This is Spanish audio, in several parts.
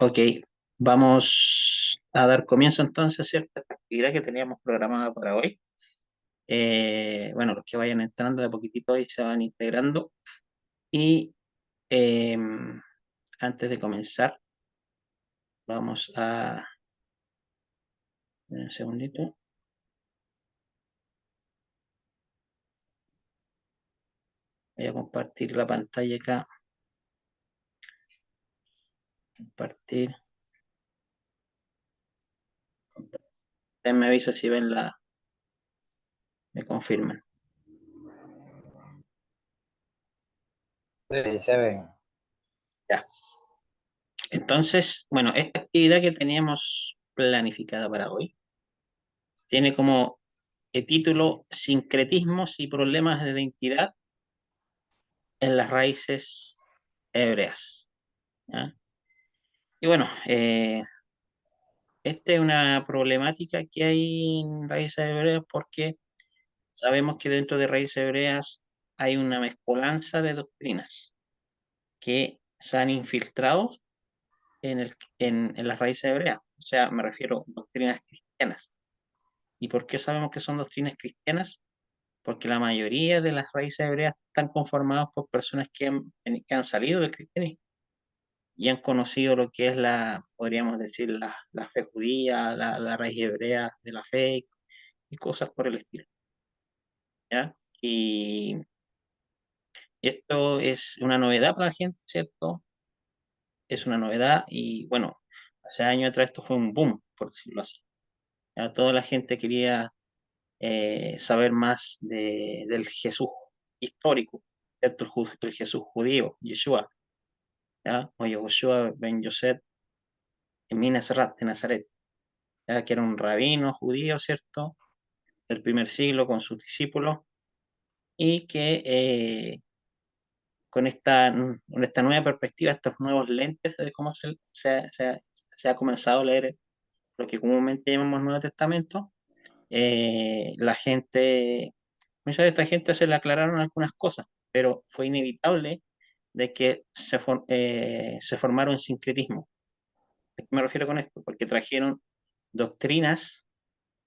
Ok, vamos a dar comienzo entonces, ¿cierto? A esta actividad que teníamos programada para hoy. Bueno, los que vayan entrando de poquitito y se van integrando. Y eh, antes de comenzar, vamos a... Un segundito. Voy a compartir la pantalla acá. Compartir. Ustedes me avisa si ven la... Me confirman. Sí, se ven. Ya. Entonces, bueno, esta actividad que teníamos planificada para hoy tiene como título Sincretismos y problemas de identidad en las raíces hebreas. ¿Ya? Y bueno, esta es una problemática que hay en raíces hebreas porque sabemos que dentro de raíces hebreas hay una mezcolanza de doctrinas que se han infiltrado en las raíces hebreas. O sea, me refiero a doctrinas cristianas. ¿Y por qué sabemos que son doctrinas cristianas? Porque la mayoría de las raíces hebreas están conformadas por personas que han salido del cristianismo y han conocido lo que es podríamos decir, la fe judía, la raíz hebrea de la fe y cosas por el estilo, ¿ya? Y esto es una novedad para la gente, ¿cierto? Es una novedad y bueno, hace años atrás esto fue un boom, por decirlo así. ¿Ya? Toda la gente quería saber más del Jesús histórico, ¿cierto? El Jesús judío, Yeshua, ¿ya? O Yoshua ben Yosef en Minasarat, de Nazaret, ¿ya? Que era un rabino judío, ¿cierto? Del primer siglo con sus discípulos y que con esta nueva perspectiva, estos nuevos lentes de cómo se ha comenzado a leer lo que comúnmente llamamos Nuevo Testamento, la gente, mucha de esta gente se le aclararon algunas cosas, pero fue inevitable de que se formara un sincretismo. ¿A qué me refiero con esto? Porque trajeron doctrinas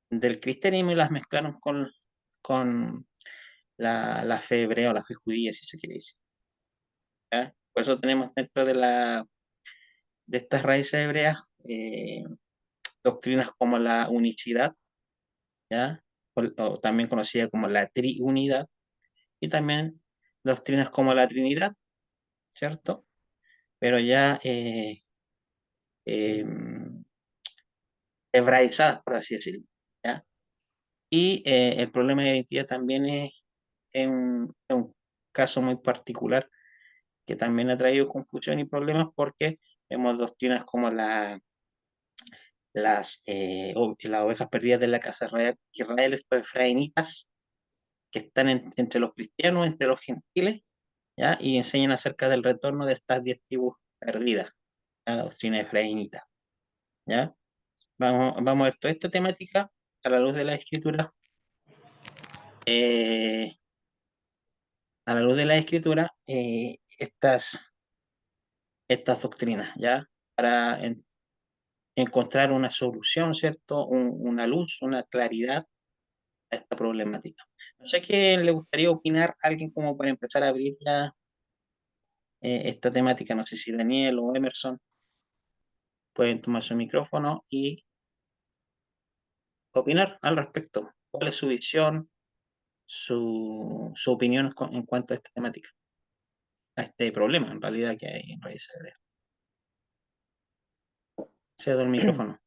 del cristianismo y las mezclaron con la fe hebrea o la fe judía, si se quiere decir. ¿Ya? Por eso tenemos dentro de estas raíces hebreas doctrinas como la unicidad, ¿ya? O también conocida como la triunidad, y también doctrinas como la Trinidad, ¿cierto? Pero ya eh, hebraizadas, por así decirlo, ¿ya? Y el problema de identidad también es un caso muy particular que también ha traído confusión y problemas porque vemos doctrinas como las ovejas perdidas de la casa de Israel, estos efraínitas que están entre los cristianos, entre los gentiles, ¿ya? Y enseñan acerca del retorno de estas 10 tribus perdidas, ¿ya? La doctrina efraínita, ¿ya? Vamos a ver toda esta temática a la luz de la escritura, eh, a la luz de la escritura, estas doctrinas, ¿ya? Para encontrar una solución, ¿cierto? Una luz, una claridad a esta problemática. No sé qué le gustaría opinar a alguien como para empezar a abrir esta temática. No sé si Daniel o Emerson pueden tomar su micrófono y opinar al respecto. ¿Cuál es su visión, su opinión en cuanto a esta temática, a este problema en realidad que hay en Raíces Hebreas? Cedo el micrófono.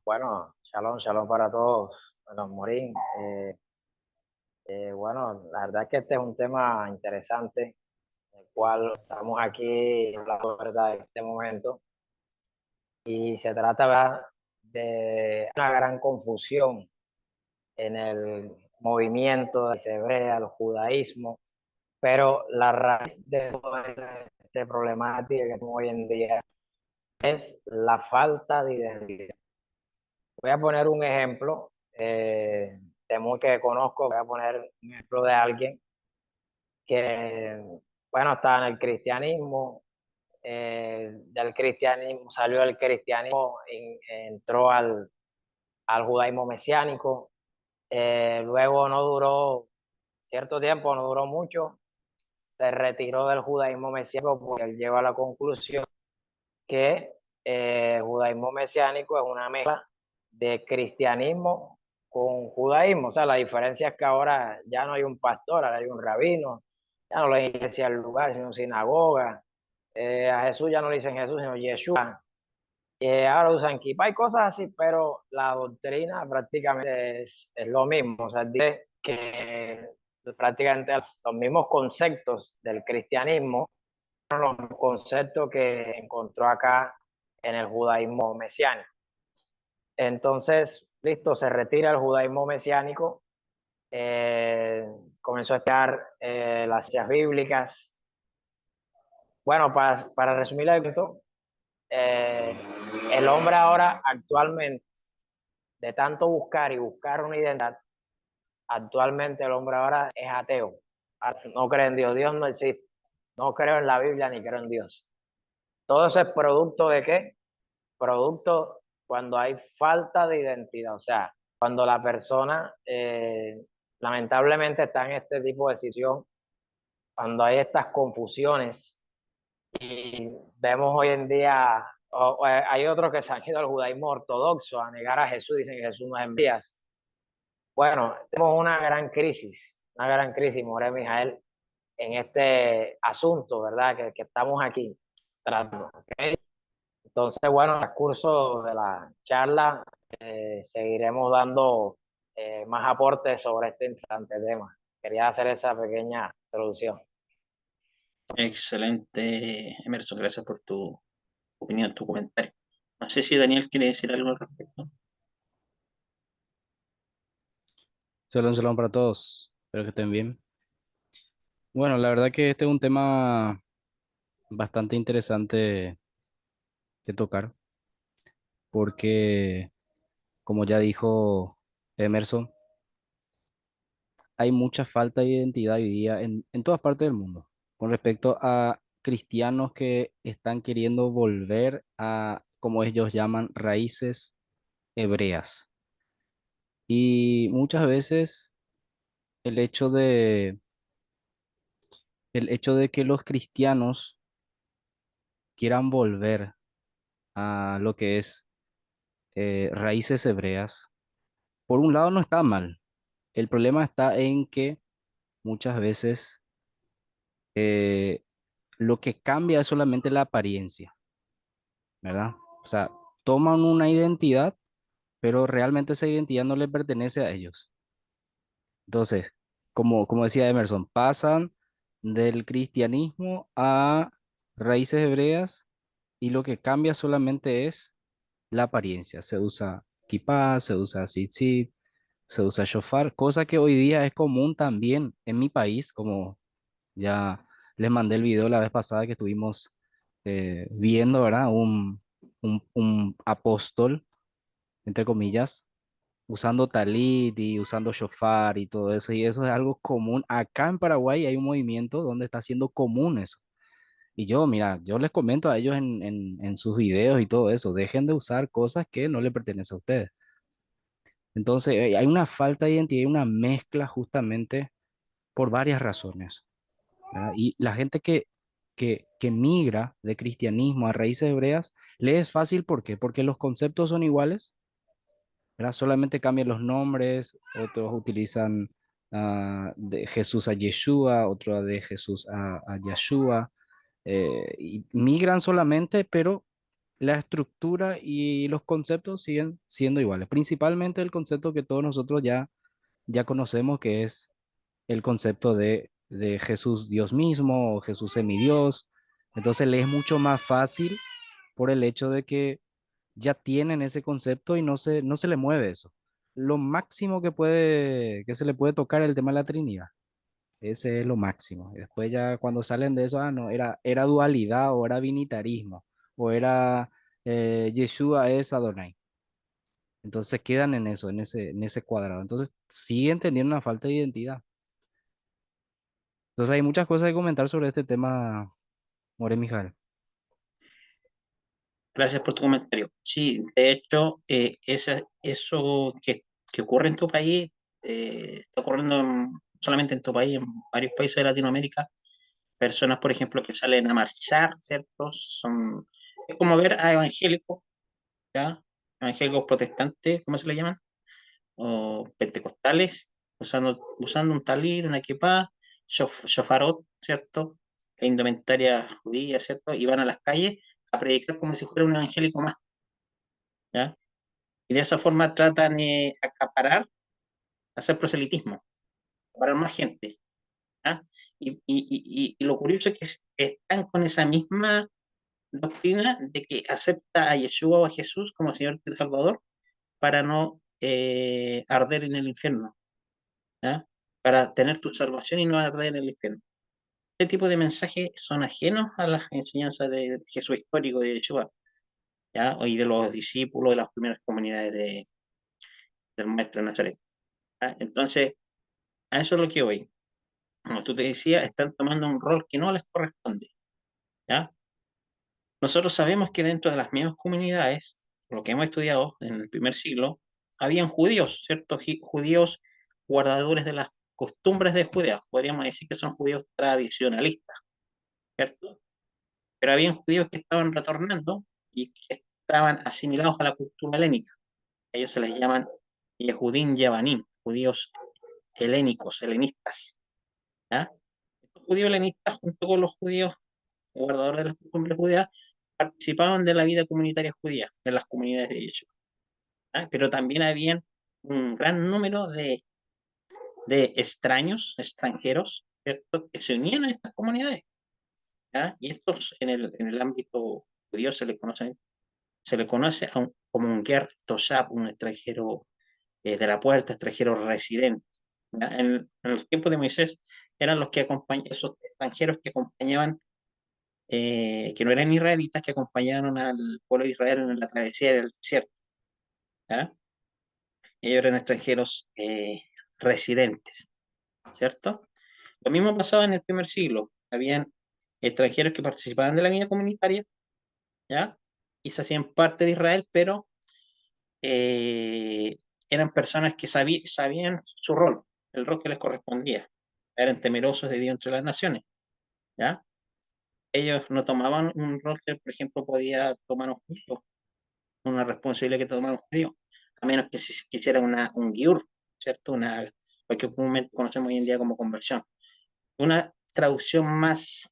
Bueno, shalom, shalom para todos. Bueno, Morín, bueno, la verdad es que este es un tema interesante, el cual estamos aquí hablando verdad en este momento, y se trata ¿verdad? De una gran confusión en el movimiento de hebrea, el judaísmo, pero la raíz de toda esta problemática que tenemos hoy en día es la falta de identidad. Voy a poner un ejemplo de muy que conozco, voy a poner un ejemplo de alguien que bueno, estaba en el cristianismo, del cristianismo salió el cristianismo, entró al judaísmo mesiánico, luego no duró cierto tiempo, no duró mucho, se retiró del judaísmo mesiánico porque él llegó a la conclusión que el judaísmo mesiánico es una mezcla de cristianismo con judaísmo. O sea, la diferencia es que ahora ya no hay un pastor, ahora hay un rabino, ya no le iglesia al lugar, sino sinagoga. A Jesús ya no le dicen Jesús, sino Yeshua. Ahora usan kippah y cosas así, pero la doctrina prácticamente es lo mismo. O sea, dice que prácticamente los mismos conceptos del cristianismo los conceptos que encontró acá en el judaísmo mesiánico. Entonces, listo, se retira el judaísmo mesiánico, eh, comenzó a estudiar las ciencias bíblicas. Bueno, para resumir esto, eh, el hombre ahora actualmente, de tanto buscar y buscar una identidad, actualmente el hombre ahora es ateo. No cree en Dios, Dios no existe. No creo en la Biblia ni creo en Dios. Todo eso es producto de qué? Producto cuando hay falta de identidad, o sea, cuando la persona lamentablemente está en este tipo de situación, cuando hay estas confusiones y vemos hoy en día, hay otros que se han ido al judaísmo ortodoxo a negar a Jesús, dicen que Jesús no es Mesías. Bueno, tenemos una gran crisis, More Mijael, en este asunto, ¿verdad? Que estamos aquí tratando. ¿Okay? Entonces, bueno, en el curso de la charla seguiremos dando más aportes sobre este interesante tema. Quería hacer esa pequeña introducción. Excelente, Emerson, gracias por tu opinión, tu comentario. No sé si Daniel quiere decir algo al respecto. Saludos para todos. Espero que estén bien. Bueno, la verdad que este es un tema bastante interesante de tocar, porque, como ya dijo Emerson, hay mucha falta de identidad hoy día en todas partes del mundo con respecto a cristianos que están queriendo volver a, como ellos llaman, raíces hebreas. Y muchas veces el hecho el hecho de que los cristianos quieran volver a lo que es raíces hebreas, por un lado no está mal. El problema está en que muchas veces eh, lo que cambia es solamente la apariencia, ¿verdad? O sea, toman una identidad, pero realmente esa identidad no le pertenece a ellos. Entonces, como decía Emerson, pasan del cristianismo a raíces hebreas y lo que cambia solamente es la apariencia. Se usa kippah, se usa tzitzit, se usa shofar, cosa que hoy día es común también en mi país, como ya les mandé el video la vez pasada que estuvimos viendo, ¿verdad? Un apóstol, entre comillas, usando talit y usando shofar y todo eso, y eso es algo común. Acá en Paraguay hay un movimiento donde está siendo común eso. Y yo, mira, yo les comento a ellos en sus videos y todo eso, dejen de usar cosas que no le pertenecen a ustedes. Entonces, hay una falta de identidad y una mezcla justamente por varias razones, ¿verdad? Y la gente que migra de cristianismo a raíces hebreas, le es fácil, ¿por qué? Porque los conceptos son iguales, ¿verdad? Solamente cambian los nombres, otros utilizan de Jesús a Yeshua, otro de Jesús a Yahshua, y migran solamente, pero la estructura y los conceptos siguen siendo iguales, principalmente el concepto que todos nosotros ya conocemos, que es el concepto de Jesús Dios mismo o Jesús semidios. Entonces le es mucho más fácil por el hecho de que ya tienen ese concepto y no se le mueve eso. Lo máximo que se le puede tocar es el tema de la Trinidad. Ese es lo máximo. Y después ya cuando salen de eso, no, era dualidad o era binitarismo o era Yeshua es Adonai. Entonces quedan en eso, en ese cuadrado. Entonces siguen teniendo una falta de identidad. Entonces hay muchas cosas que comentar sobre este tema, More Mijael. Gracias por tu comentario. Sí, de hecho, eso que ocurre en tu país, está ocurriendo solamente en tu país, en varios países de Latinoamérica. Personas, por ejemplo, que salen a marchar, ¿cierto? Es como ver a evangélicos, ¿ya? Evangélicos protestantes, ¿cómo se le llaman? O pentecostales, usando un talit, una kipá, shofarot, ¿cierto? E indumentaria judía, ¿cierto? Y van a las calles a predicar como si fuera un evangélico más, ¿ya? Y de esa forma tratan de acaparar, hacer proselitismo, acaparar más gente, ¿ya? Y lo curioso es que están con esa misma doctrina de que acepta a Yeshua o a Jesús como Señor y Salvador para no arder en el infierno, ¿ya? Para tener tu salvación y no arder en el infierno. Este tipo de mensajes son ajenos a las enseñanzas de Jesús histórico de Yeshua, ¿ya? Y de los discípulos de las primeras comunidades del Maestro de Nazaret, ¿ya? Entonces, a eso es lo que voy. Como tú te decías, están tomando un rol que no les corresponde, ¿ya? Nosotros sabemos que dentro de las mismas comunidades, lo que hemos estudiado en el primer siglo, habían judíos, ¿cierto? Judíos guardadores de las costumbres de Judea. Podríamos decir que son judíos tradicionalistas, ¿cierto? Pero habían judíos que estaban retornando y que estaban asimilados a la cultura helénica. Ellos se les llaman Yehudim Yevanim, judíos helénicos, helenistas, ¿ya? Estos judíos helenistas, junto con los judíos guardadores de las costumbres judías, participaban de la vida comunitaria judía, de las comunidades de ellos. ¿Ah? Pero también habían un gran número de extraños, extranjeros, ¿cierto? Que se unían a estas comunidades. ¿Ya? Y estos en el ámbito judío se le conoce como un ger toshab, un extranjero de la puerta, extranjero residente. ¿Ya? En los tiempos de Moisés eran los que esos extranjeros que acompañaban, que no eran israelitas, que acompañaron al pueblo de Israel en la travesía del desierto. ¿Ya? Ellos eran extranjeros residentes, ¿cierto? Lo mismo pasaba en el primer siglo. Habían extranjeros que participaban de la vida comunitaria, ¿ya? Y se hacían parte de Israel, pero eh, eran personas que sabían su rol, el rol que les correspondía. Eran temerosos de Dios entre las naciones, ¿ya? Ellos no tomaban un rol que, por ejemplo, podía tomar un judío, una responsabilidad que tomaba un judío, a menos que se quisiera un giur, ¿cierto? Lo que comúnmente conocemos hoy en día como conversión. Una traducción más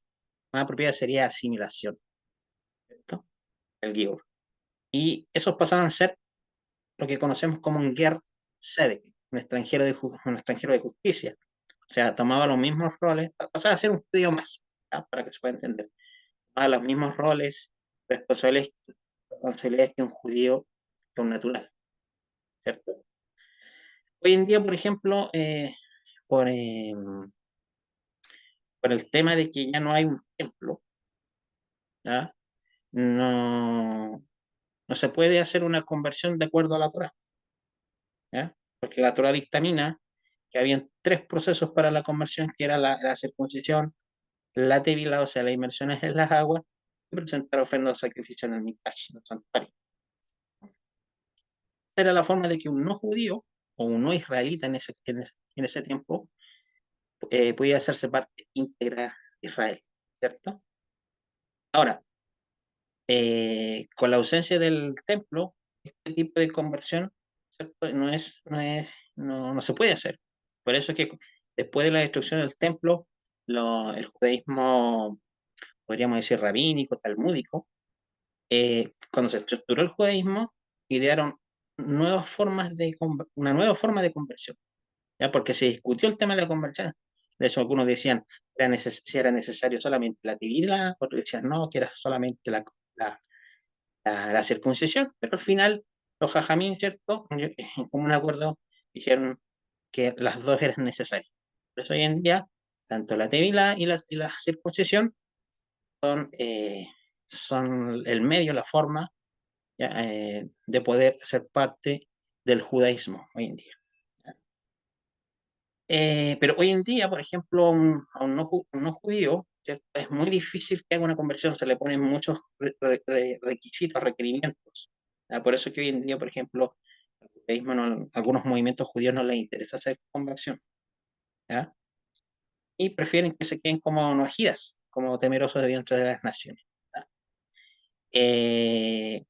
apropiada sería asimilación, ¿cierto? El giur. Y esos pasaban a ser lo que conocemos como un ger tzedek, un extranjero de justicia. O sea, tomaba los mismos roles, pasaba a ser un judío más, ¿ya? Para que se pueda entender. Tomaba los mismos roles, responsabilidades, responsabilidades que un judío, que un natural, ¿cierto? Hoy en día, por ejemplo, por, eh, por el tema de que ya no hay un templo, ¿ya? No, no se puede hacer una conversión de acuerdo a la Torah, ¿ya? Porque la Torah dictamina que habían tres procesos para la conversión, que era la circuncisión, la tevilá, o sea, las inmersiones en las aguas, y presentar ofrendas de sacrificio en el Mikdash, en el santuario. Esa era la forma de que un no judío o un no israelita en ese tiempo podía hacerse parte íntegra de Israel, ¿cierto? Ahora, con la ausencia del templo, este tipo de conversión, ¿cierto? No se puede hacer. Por eso es que después de la destrucción del templo, el judaísmo, podríamos decir rabínico, talmúdico, cuando se estructuró el judaísmo, idearon una nueva forma de conversión, ¿ya? Porque se discutió el tema de la conversión. De hecho, algunos decían si era necesario solamente la tibila, otros decían no, que era solamente la, la circuncisión, pero al final los jajamín, ¿cierto? En común acuerdo dijeron que las dos eran necesarias. Por eso hoy en día, tanto la tevilá y la circuncisión son, son el medio, la forma, ¿ya? De poder ser parte del judaísmo hoy en día. Pero hoy en día, por ejemplo, a un no judío, ¿cierto? Es muy difícil que haga una conversión, se le ponen muchos requisitos, requerimientos. ¿Ya? Por eso que hoy en día, por ejemplo, al judaísmo algunos movimientos judíos no les interesa hacer conversión, ¿ya? Y prefieren que se queden como noajías, como temerosos de dentro de las naciones. ¿Ya? Eh,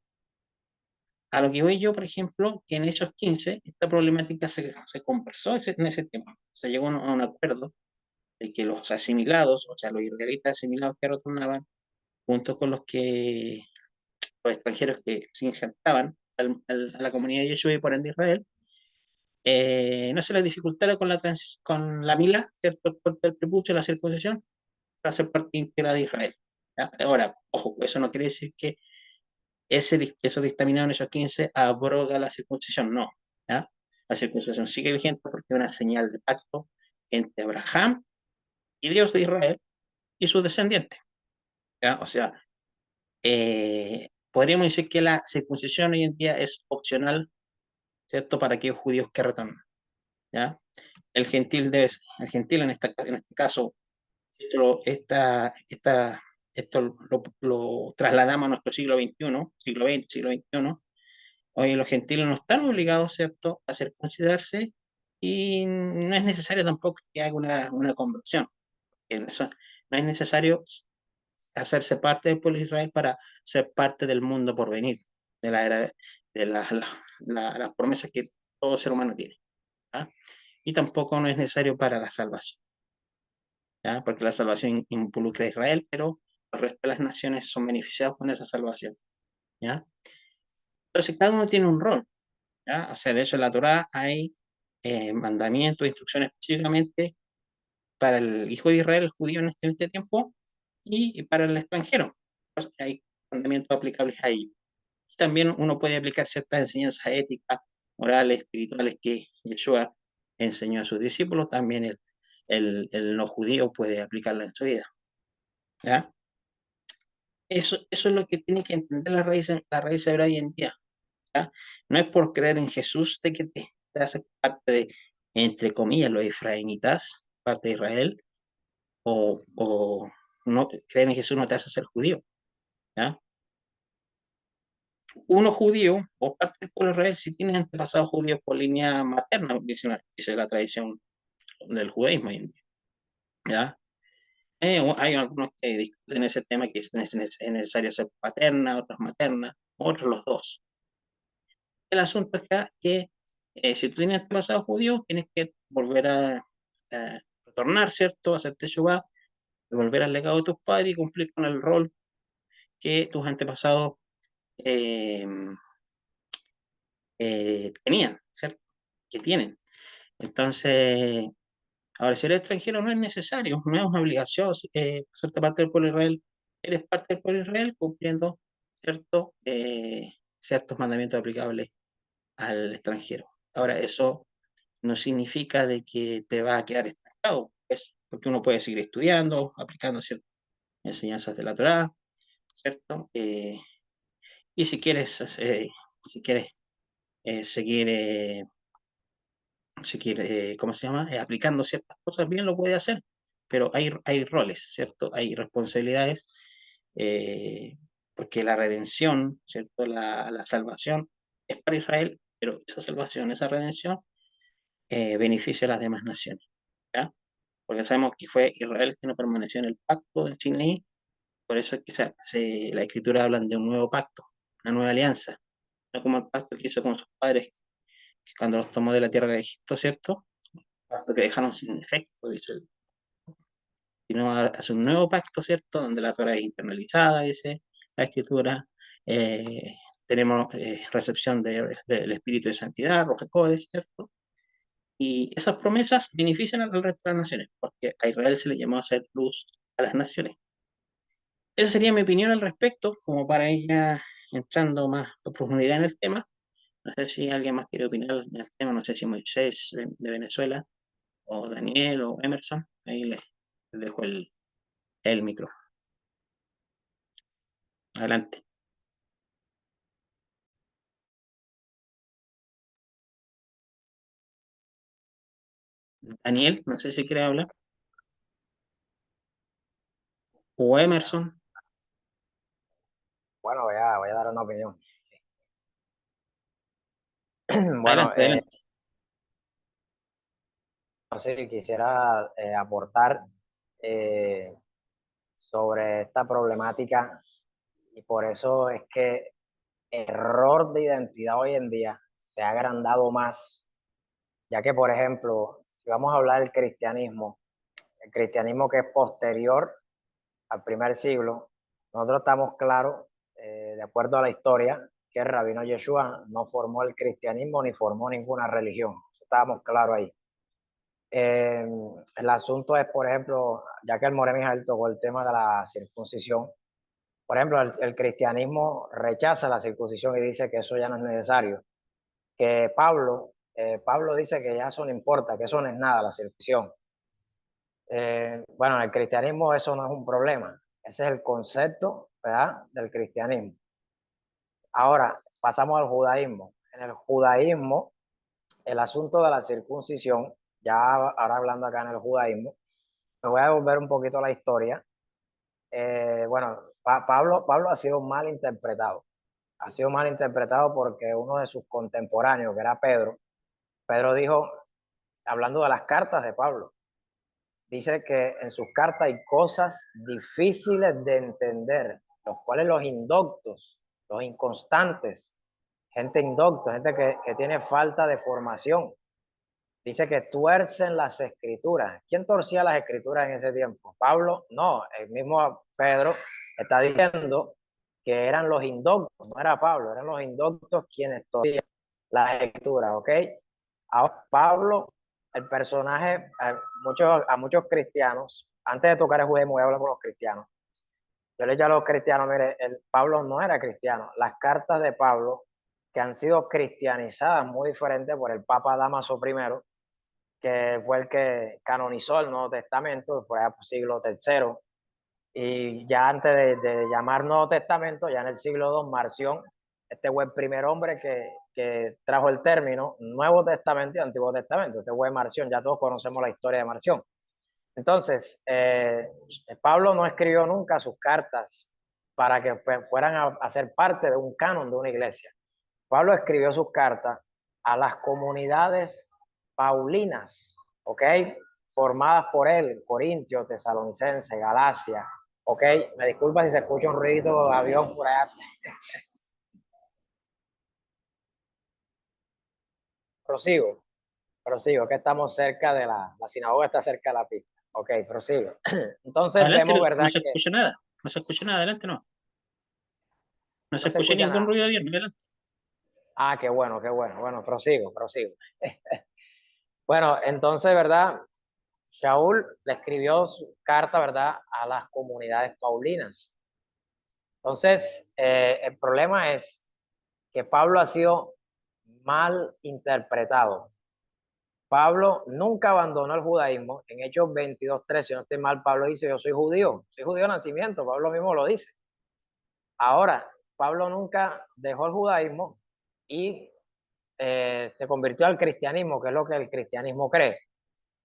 a lo que voy yo, por ejemplo, que en Hechos 15 esta problemática se conversó en ese tema. Se llegó a un acuerdo de que los asimilados, o sea, los israelitas asimilados que retornaban, junto con los extranjeros que se injertaban a la comunidad de Yeshua y por ende Israel, no se les dificultara con la mila, ¿cierto? El corte del prepucio, la circuncisión, para ser parte íntegra de Israel. ¿Ya? Ahora, ojo, eso no quiere decir que eso dictaminado en esos 15 abroga la circuncisión, no. ¿Ya? La circuncisión sigue vigente porque es una señal de pacto entre Abraham y Dios de Israel y sus descendientes. ¿Ya? O sea, podríamos decir que la circuncisión hoy en día es opcional, ¿cierto? Para aquellos judíos que retornan, ¿ya? El gentil en este caso, esto lo trasladamos a nuestro siglo XXI, siglo XX, siglo XXI. Hoy los gentiles no están obligados, ¿cierto?, a circuncidarse y no es necesario tampoco que haga una conversión. En eso no es necesario hacerse parte del pueblo de Israel para ser parte del mundo por venir, de la era, de las promesas que todo ser humano tiene. ¿Ya? Y tampoco no es necesario para la salvación, ¿ya? Porque la salvación involucra a Israel, pero el resto de las naciones son beneficiados con esa salvación. ¿Ya? Entonces cada uno tiene un rol. ¿Ya? O sea, de hecho en la Torá hay mandamientos, instrucciones específicamente para el hijo de Israel, el judío en este tiempo, y para el extranjero. Pues hay mandamientos aplicables a ellos. Y también uno puede aplicar ciertas enseñanzas éticas, morales, espirituales que Yeshua enseñó a sus discípulos, también el no judío puede aplicarla en su vida. ¿Ya? Eso es lo que tiene que entender la raíz hebrea hoy en día. ¿Ya? No es por creer en Jesús de que te hace parte de, entre comillas, los israelitas, parte de Israel, o no creer en Jesús no te hace ser judío. ¿Ya? Uno judío o parte del pueblo de Israel si tiene antepasados judíos por línea materna, dice la tradición del judaísmo hoy en día. ¿Ya? Hay algunos que discuten ese tema que es necesario ser paterna, otros materna, otros los dos. El asunto es que si tú tienes antepasados judíos, tienes que volver a retornar, ¿cierto? Hacer teshuvá, volver al legado de tus padres y cumplir con el rol que tus antepasados eh, tenían, ¿cierto? Que tienen. Entonces, ahora, si eres extranjero no es necesario, no es una obligación hacerte parte del pueblo de Israel. Eres parte del pueblo de Israel cumpliendo, ¿cierto? Ciertos mandamientos aplicables al extranjero. Ahora, eso no significa de que te va a quedar estancado, pues, porque uno puede seguir estudiando, aplicando ciertas enseñanzas de la Torá, ¿cierto? Y si quieres seguir, ¿cómo se llama? Aplicando ciertas cosas bien, lo puede hacer, pero hay roles, ¿cierto? Hay responsabilidades, eh, porque la redención, ¿cierto? La salvación es para Israel, pero esa salvación, esa redención, beneficia a las demás naciones, ¿ya? Porque sabemos que fue Israel que no permaneció en el pacto del Sinaí, por eso es que la Escritura hablan de un nuevo pacto, una nueva alianza, no como el pacto que hizo con sus padres que cuando los tomó de la tierra de Egipto, ¿cierto? Pacto que dejaron sin efecto, dice, sino hace un nuevo pacto, ¿cierto? Donde la Torah es internalizada, dice la Escritura, eh, tenemos recepción del Espíritu de Santidad, Roja Codes, ¿cierto? Y esas promesas benefician al resto de las naciones, porque a Israel se le llamó a hacer luz a las naciones. Esa sería mi opinión al respecto, como para ir ya entrando más a profundidad en el tema. No sé si alguien más quiere opinar en el tema, no sé si Moisés de Venezuela, o Daniel, o Emerson. Ahí les dejo el micrófono. Adelante. Daniel, no sé si quiere hablar. O Emerson. Bueno, voy a dar una opinión. Bueno, Adelante, adelante. no sé si quisiera aportar eh, sobre esta problemática y por eso es que error de identidad hoy en día se ha agrandado más, ya que, por ejemplo, si vamos a hablar del cristianismo, el cristianismo que es posterior al primer siglo, nosotros estamos claros, de acuerdo a la historia, que el rabino Yeshua no formó el cristianismo ni formó ninguna religión. Estábamos claros ahí. El asunto es, por ejemplo, ya que el More Mijael tocó el tema de la circuncisión, por ejemplo, el cristianismo rechaza la circuncisión y dice que eso ya no es necesario. Que Pablo dice que ya eso no importa, que eso no es nada, la circuncisión. Bueno, en el cristianismo eso no es un problema. Ese es el concepto, ¿verdad?, del cristianismo. Ahora, pasamos al judaísmo. En el judaísmo, el asunto de la circuncisión, ya ahora hablando acá en el judaísmo, me voy a devolver un poquito la historia. Bueno, Pablo ha sido mal interpretado. Ha sido mal interpretado porque uno de sus contemporáneos, que era Pedro dijo, hablando de las cartas de Pablo, dice que en sus cartas hay cosas difíciles de entender, los cuales los indoctos, los inconstantes, gente indocta, gente que tiene falta de formación, dice que tuercen las escrituras. ¿Quién torcía las escrituras en ese tiempo? Pablo, no, el mismo Pedro está diciendo que eran los indoctos, no era Pablo, eran los indoctos quienes torcían las escrituras, ¿ok? Ahora, Pablo, el personaje, a muchos cristianos, antes de tocar el judaísmo, voy a hablar con los cristianos. Yo le digo a los cristianos, mire, Pablo no era cristiano. Las cartas de Pablo, que han sido cristianizadas muy diferentes por el Papa Dámaso I, que fue el que canonizó el Nuevo Testamento, por allá por siglo III, y ya antes de llamar Nuevo Testamento, ya en el siglo II, Marción, este fue el primer hombre que trajo el término Nuevo Testamento y Antiguo Testamento. Este fue Marción, ya todos conocemos la historia de Marción. Entonces, Pablo no escribió nunca sus cartas para que fueran a ser parte de un canon de una iglesia. Pablo escribió sus cartas a las comunidades paulinas, ¿ok? Formadas por él, Corintios, Tesalonicense, Galacia, ¿ok? Me disculpa si se escucha un ruido de avión por allá. Prosigo, prosigo, que estamos cerca de la sinagoga está cerca de la pista. Ok, prosigo. Entonces Adelante, vemos, no, no ¿verdad? se Que escucha nada. No se escucha nada, adelante, no. No no se se escucha escucha ningún nada. ruido de avión, adelante. Ah, qué bueno, qué bueno. Bueno, prosigo, prosigo. Bueno, entonces, ¿verdad? Shaul le escribió su carta, ¿verdad?, a las comunidades paulinas. Entonces, el problema es que Pablo ha sido mal interpretado. Pablo nunca abandonó el judaísmo. En Hechos 22:3, si no estoy mal, Pablo dice, yo soy judío de nacimiento. Pablo mismo lo dice. Ahora, Pablo nunca dejó el judaísmo y se convirtió al cristianismo, que es lo que el cristianismo cree.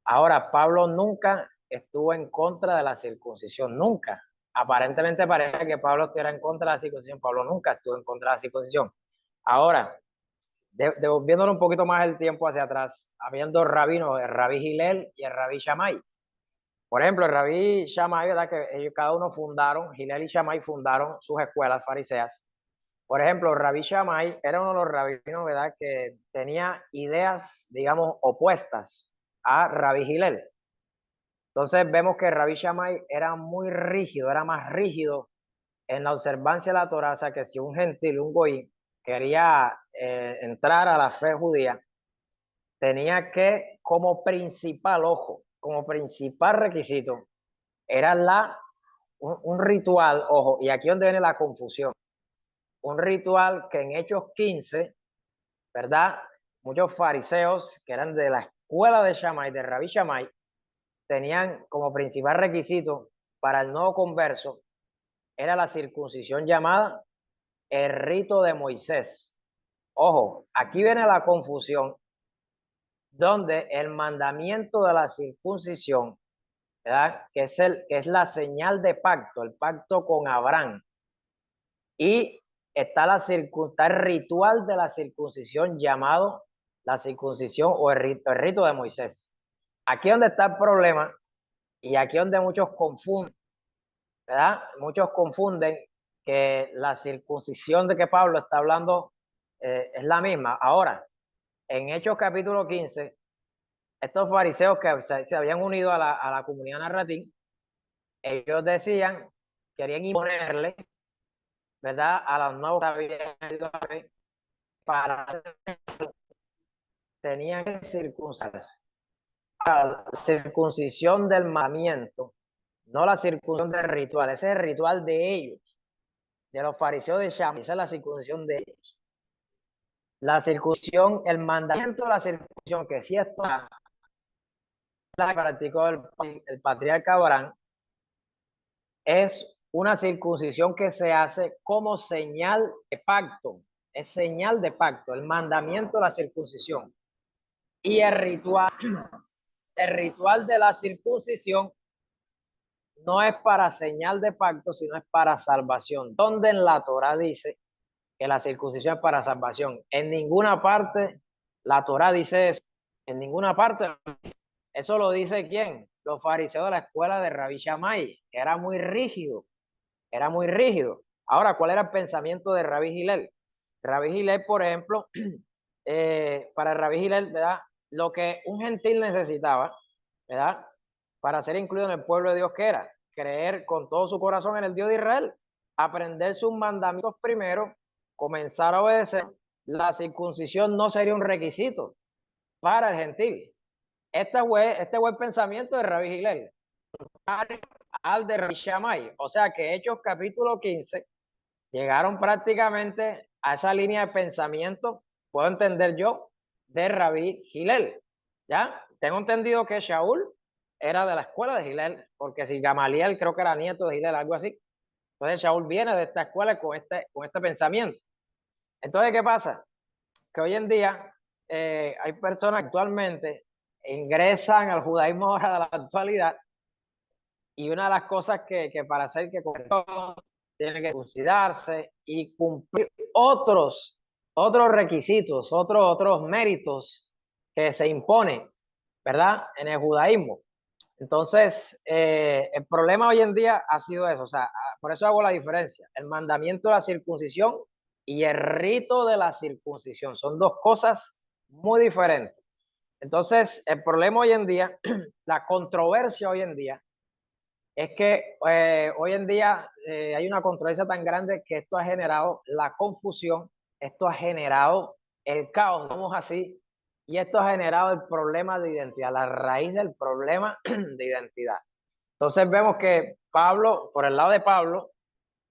Ahora, Pablo nunca estuvo en contra de la circuncisión, nunca. Aparentemente parece que Pablo estuviera en contra de la circuncisión. Pablo nunca estuvo en contra de la circuncisión. Ahora, devolviéndolo un poquito más el tiempo hacia atrás, habían dos rabinos, el rabí Hillel y el rabí Shammai. Por ejemplo, el rabí Shammai, ¿verdad?, que ellos cada uno fundaron, Hillel y Shammai fundaron sus escuelas fariseas. Por ejemplo, Rabí Shammai era uno de los rabinos, ¿verdad?, que tenía ideas, digamos, opuestas a Rabí Hillel. Entonces vemos que Rabí Shammai era muy rígido, era más rígido en la observancia de la Torá, o sea, que si un gentil, un goí, quería entrar a la fe judía, tenía que, como principal, ojo, como principal requisito, era un ritual, ojo, y aquí es donde viene la confusión, un ritual que en Hechos 15, ¿verdad? Muchos fariseos que eran de la escuela de Shammai, de Rabí Shammai, tenían como principal requisito para el nuevo converso, era la circuncisión llamada el rito de Moisés. Ojo, aquí viene la confusión, donde el mandamiento de la circuncisión, ¿verdad? Que es la señal de pacto, el pacto con Abraham, y está el ritual de la circuncisión llamado la circuncisión o el rito de Moisés. Aquí es donde está el problema y aquí es donde muchos confunden, ¿verdad? Muchos confunden que la circuncisión de que Pablo está hablando es la misma. Ahora, en Hechos capítulo 15, estos fariseos que se habían unido a la comunidad narrativa, ellos decían, querían imponerle, ¿verdad?, a los nuevos que habían ido a la fe, para tenían que circuncidarse. La circuncisión del mandamiento, no la circuncisión del ritual. Ese es el ritual de ellos, de los fariseos de Shammai. Esa es la circuncisión de ellos. La circuncisión, el mandamiento de la circuncisión, que sí esto la practicó el patriarca Abraham, es una circuncisión que se hace como señal de pacto. Es señal de pacto, el mandamiento de la circuncisión. Y el ritual de la circuncisión no es para señal de pacto, sino es para salvación. Donde en la Torá dice que la circuncisión es para salvación. En ninguna parte la Torá dice eso. En ninguna parte. Eso lo dice ¿quién? Los fariseos de la escuela de Rabbi Shammai, que era muy rígido. Era muy rígido. Ahora, ¿cuál era el pensamiento de Rabbi Hillel? Rabbi Hillel, por ejemplo, para Rabbi Hillel, ¿verdad? Lo que un gentil necesitaba, ¿verdad?, para ser incluido en el pueblo de Dios, ¿qué era? Creer con todo su corazón en el Dios de Israel, aprender sus mandamientos primero, comenzar a obedecer. La circuncisión no sería un requisito para el gentil. Este fue el pensamiento de Rabbi Hillel, al de Rabbi Shammai. O sea que Hechos capítulo 15 llegaron prácticamente a esa línea de pensamiento, puedo entender yo, de Rabbi Hillel. ¿Ya? Tengo entendido que Shaul era de la escuela de Hillel, porque si Gamaliel creo que era nieto de Hillel, algo así. Entonces Shaul viene de esta escuela con este pensamiento. Entonces, ¿qué pasa? Que hoy en día hay personas que actualmente ingresan al judaísmo ahora de la actualidad, y una de las cosas que para hacer que tiene que circuncidarse y cumplir otros requisitos, otros méritos que se imponen, ¿verdad?, en el judaísmo. Entonces, el problema hoy en día ha sido eso. O sea, por eso hago la diferencia. El mandamiento de la circuncisión y el rito de la circuncisión son dos cosas muy diferentes. Entonces, el problema hoy en día, la controversia hoy en día, es que hoy en día hay una controversia tan grande que esto ha generado la confusión, esto ha generado el caos, vamos así, y esto ha generado el problema de identidad, la raíz del problema de identidad. Entonces vemos que Pablo, por el lado de Pablo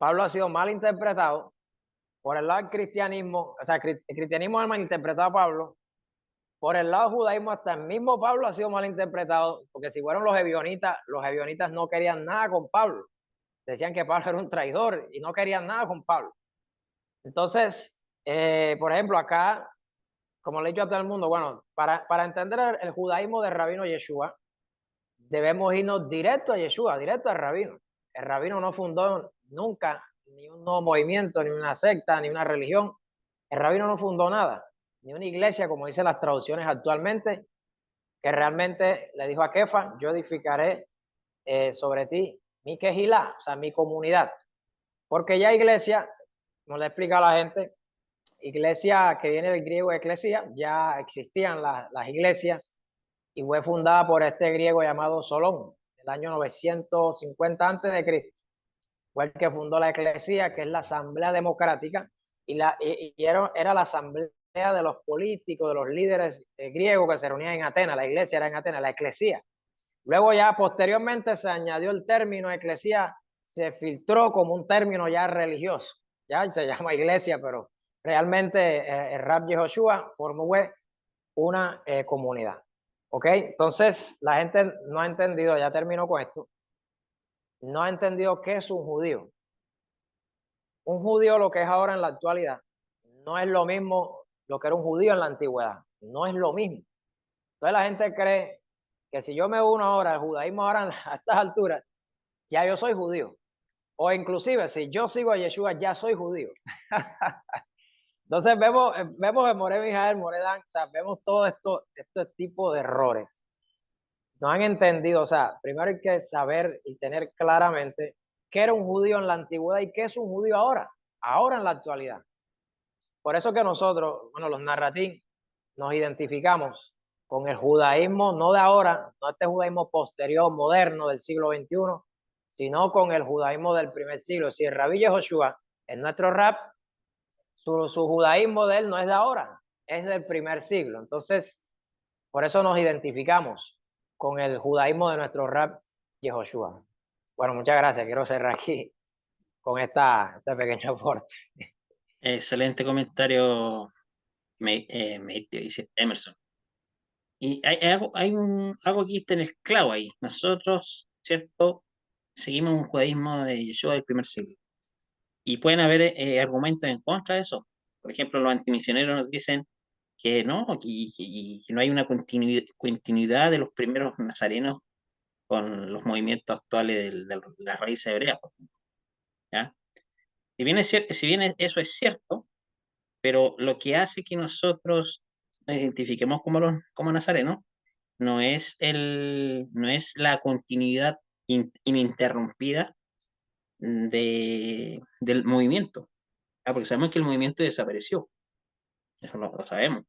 ha sido mal interpretado. Por el lado del cristianismo, o sea, el cristianismo ha malinterpretado a Pablo. Por el lado del judaísmo, hasta el mismo Pablo ha sido mal interpretado, porque si fueron los ebionitas no querían nada con Pablo. Decían que Pablo era un traidor y no querían nada con Pablo. Entonces, por ejemplo, acá, como le he dicho a todo el mundo, bueno, para entender el judaísmo del rabino Yeshua, debemos irnos directo a Yeshua, directo al rabino. El rabino no fundó nunca ni un nuevo movimiento, ni una secta, ni una religión. El rabino no fundó nada, ni una iglesia, como dicen las traducciones actualmente, que realmente le dijo a Kefa, yo edificaré sobre ti mi quejilá, o sea, mi comunidad. Porque ya iglesia, como le explica a la gente, iglesia que viene del griego eclesia, ya existían las iglesias y fue fundada por este griego llamado Solón, el año 950 a.C. Fue el que fundó la eclesia, que es la asamblea democrática, y era la asamblea de los políticos, de los líderes griegos que se reunían en Atenas. La iglesia era en Atenas, la eclesía. Luego ya posteriormente se añadió el término eclesía, se filtró como un término ya religioso, ya se llama iglesia, pero realmente el Rab Yehoshua formó una comunidad. ¿Ok? Entonces la gente no ha entendido, ya termino con esto, no ha entendido qué es un judío. Un judío, lo que es ahora en la actualidad, no es lo mismo lo que era un judío en la antigüedad, no es lo mismo. Entonces la gente cree que si yo me uno ahora al judaísmo ahora a estas alturas, ya yo soy judío. O inclusive si yo sigo a Yeshua, ya soy judío. Entonces vemos en More Mijael, Moredán, o sea, vemos todo este tipo de errores. No han entendido, o sea, primero hay que saber y tener claramente qué era un judío en la antigüedad y qué es un judío ahora en la actualidad. Por eso que nosotros, bueno, los narratín, nos identificamos con el judaísmo, no de ahora, no este judaísmo posterior, moderno del siglo XXI, sino con el judaísmo del primer siglo. Si el Rabí Yehoshua es nuestro rab, su judaísmo de él no es de ahora, es del primer siglo. Entonces, por eso nos identificamos con el judaísmo de nuestro rab Yehoshua. Bueno, muchas gracias. Quiero cerrar aquí con este pequeño aporte. Excelente comentario, dice Emerson. Y algo aquí está en el clavo ahí. Nosotros, ¿cierto? Seguimos un judaísmo de Yeshua del primer siglo. Y pueden haber argumentos en contra de eso. Por ejemplo, los antimisioneros nos dicen que no, que no hay una continuidad de los primeros nazarenos con los movimientos actuales de las raíces hebreas, por ejemplo, ¿ya? Si bien eso es cierto, pero lo que hace que nosotros nos identifiquemos como nazarenos no es la continuidad ininterrumpida del movimiento, ¿ya? Porque sabemos que el movimiento desapareció, eso lo sabemos,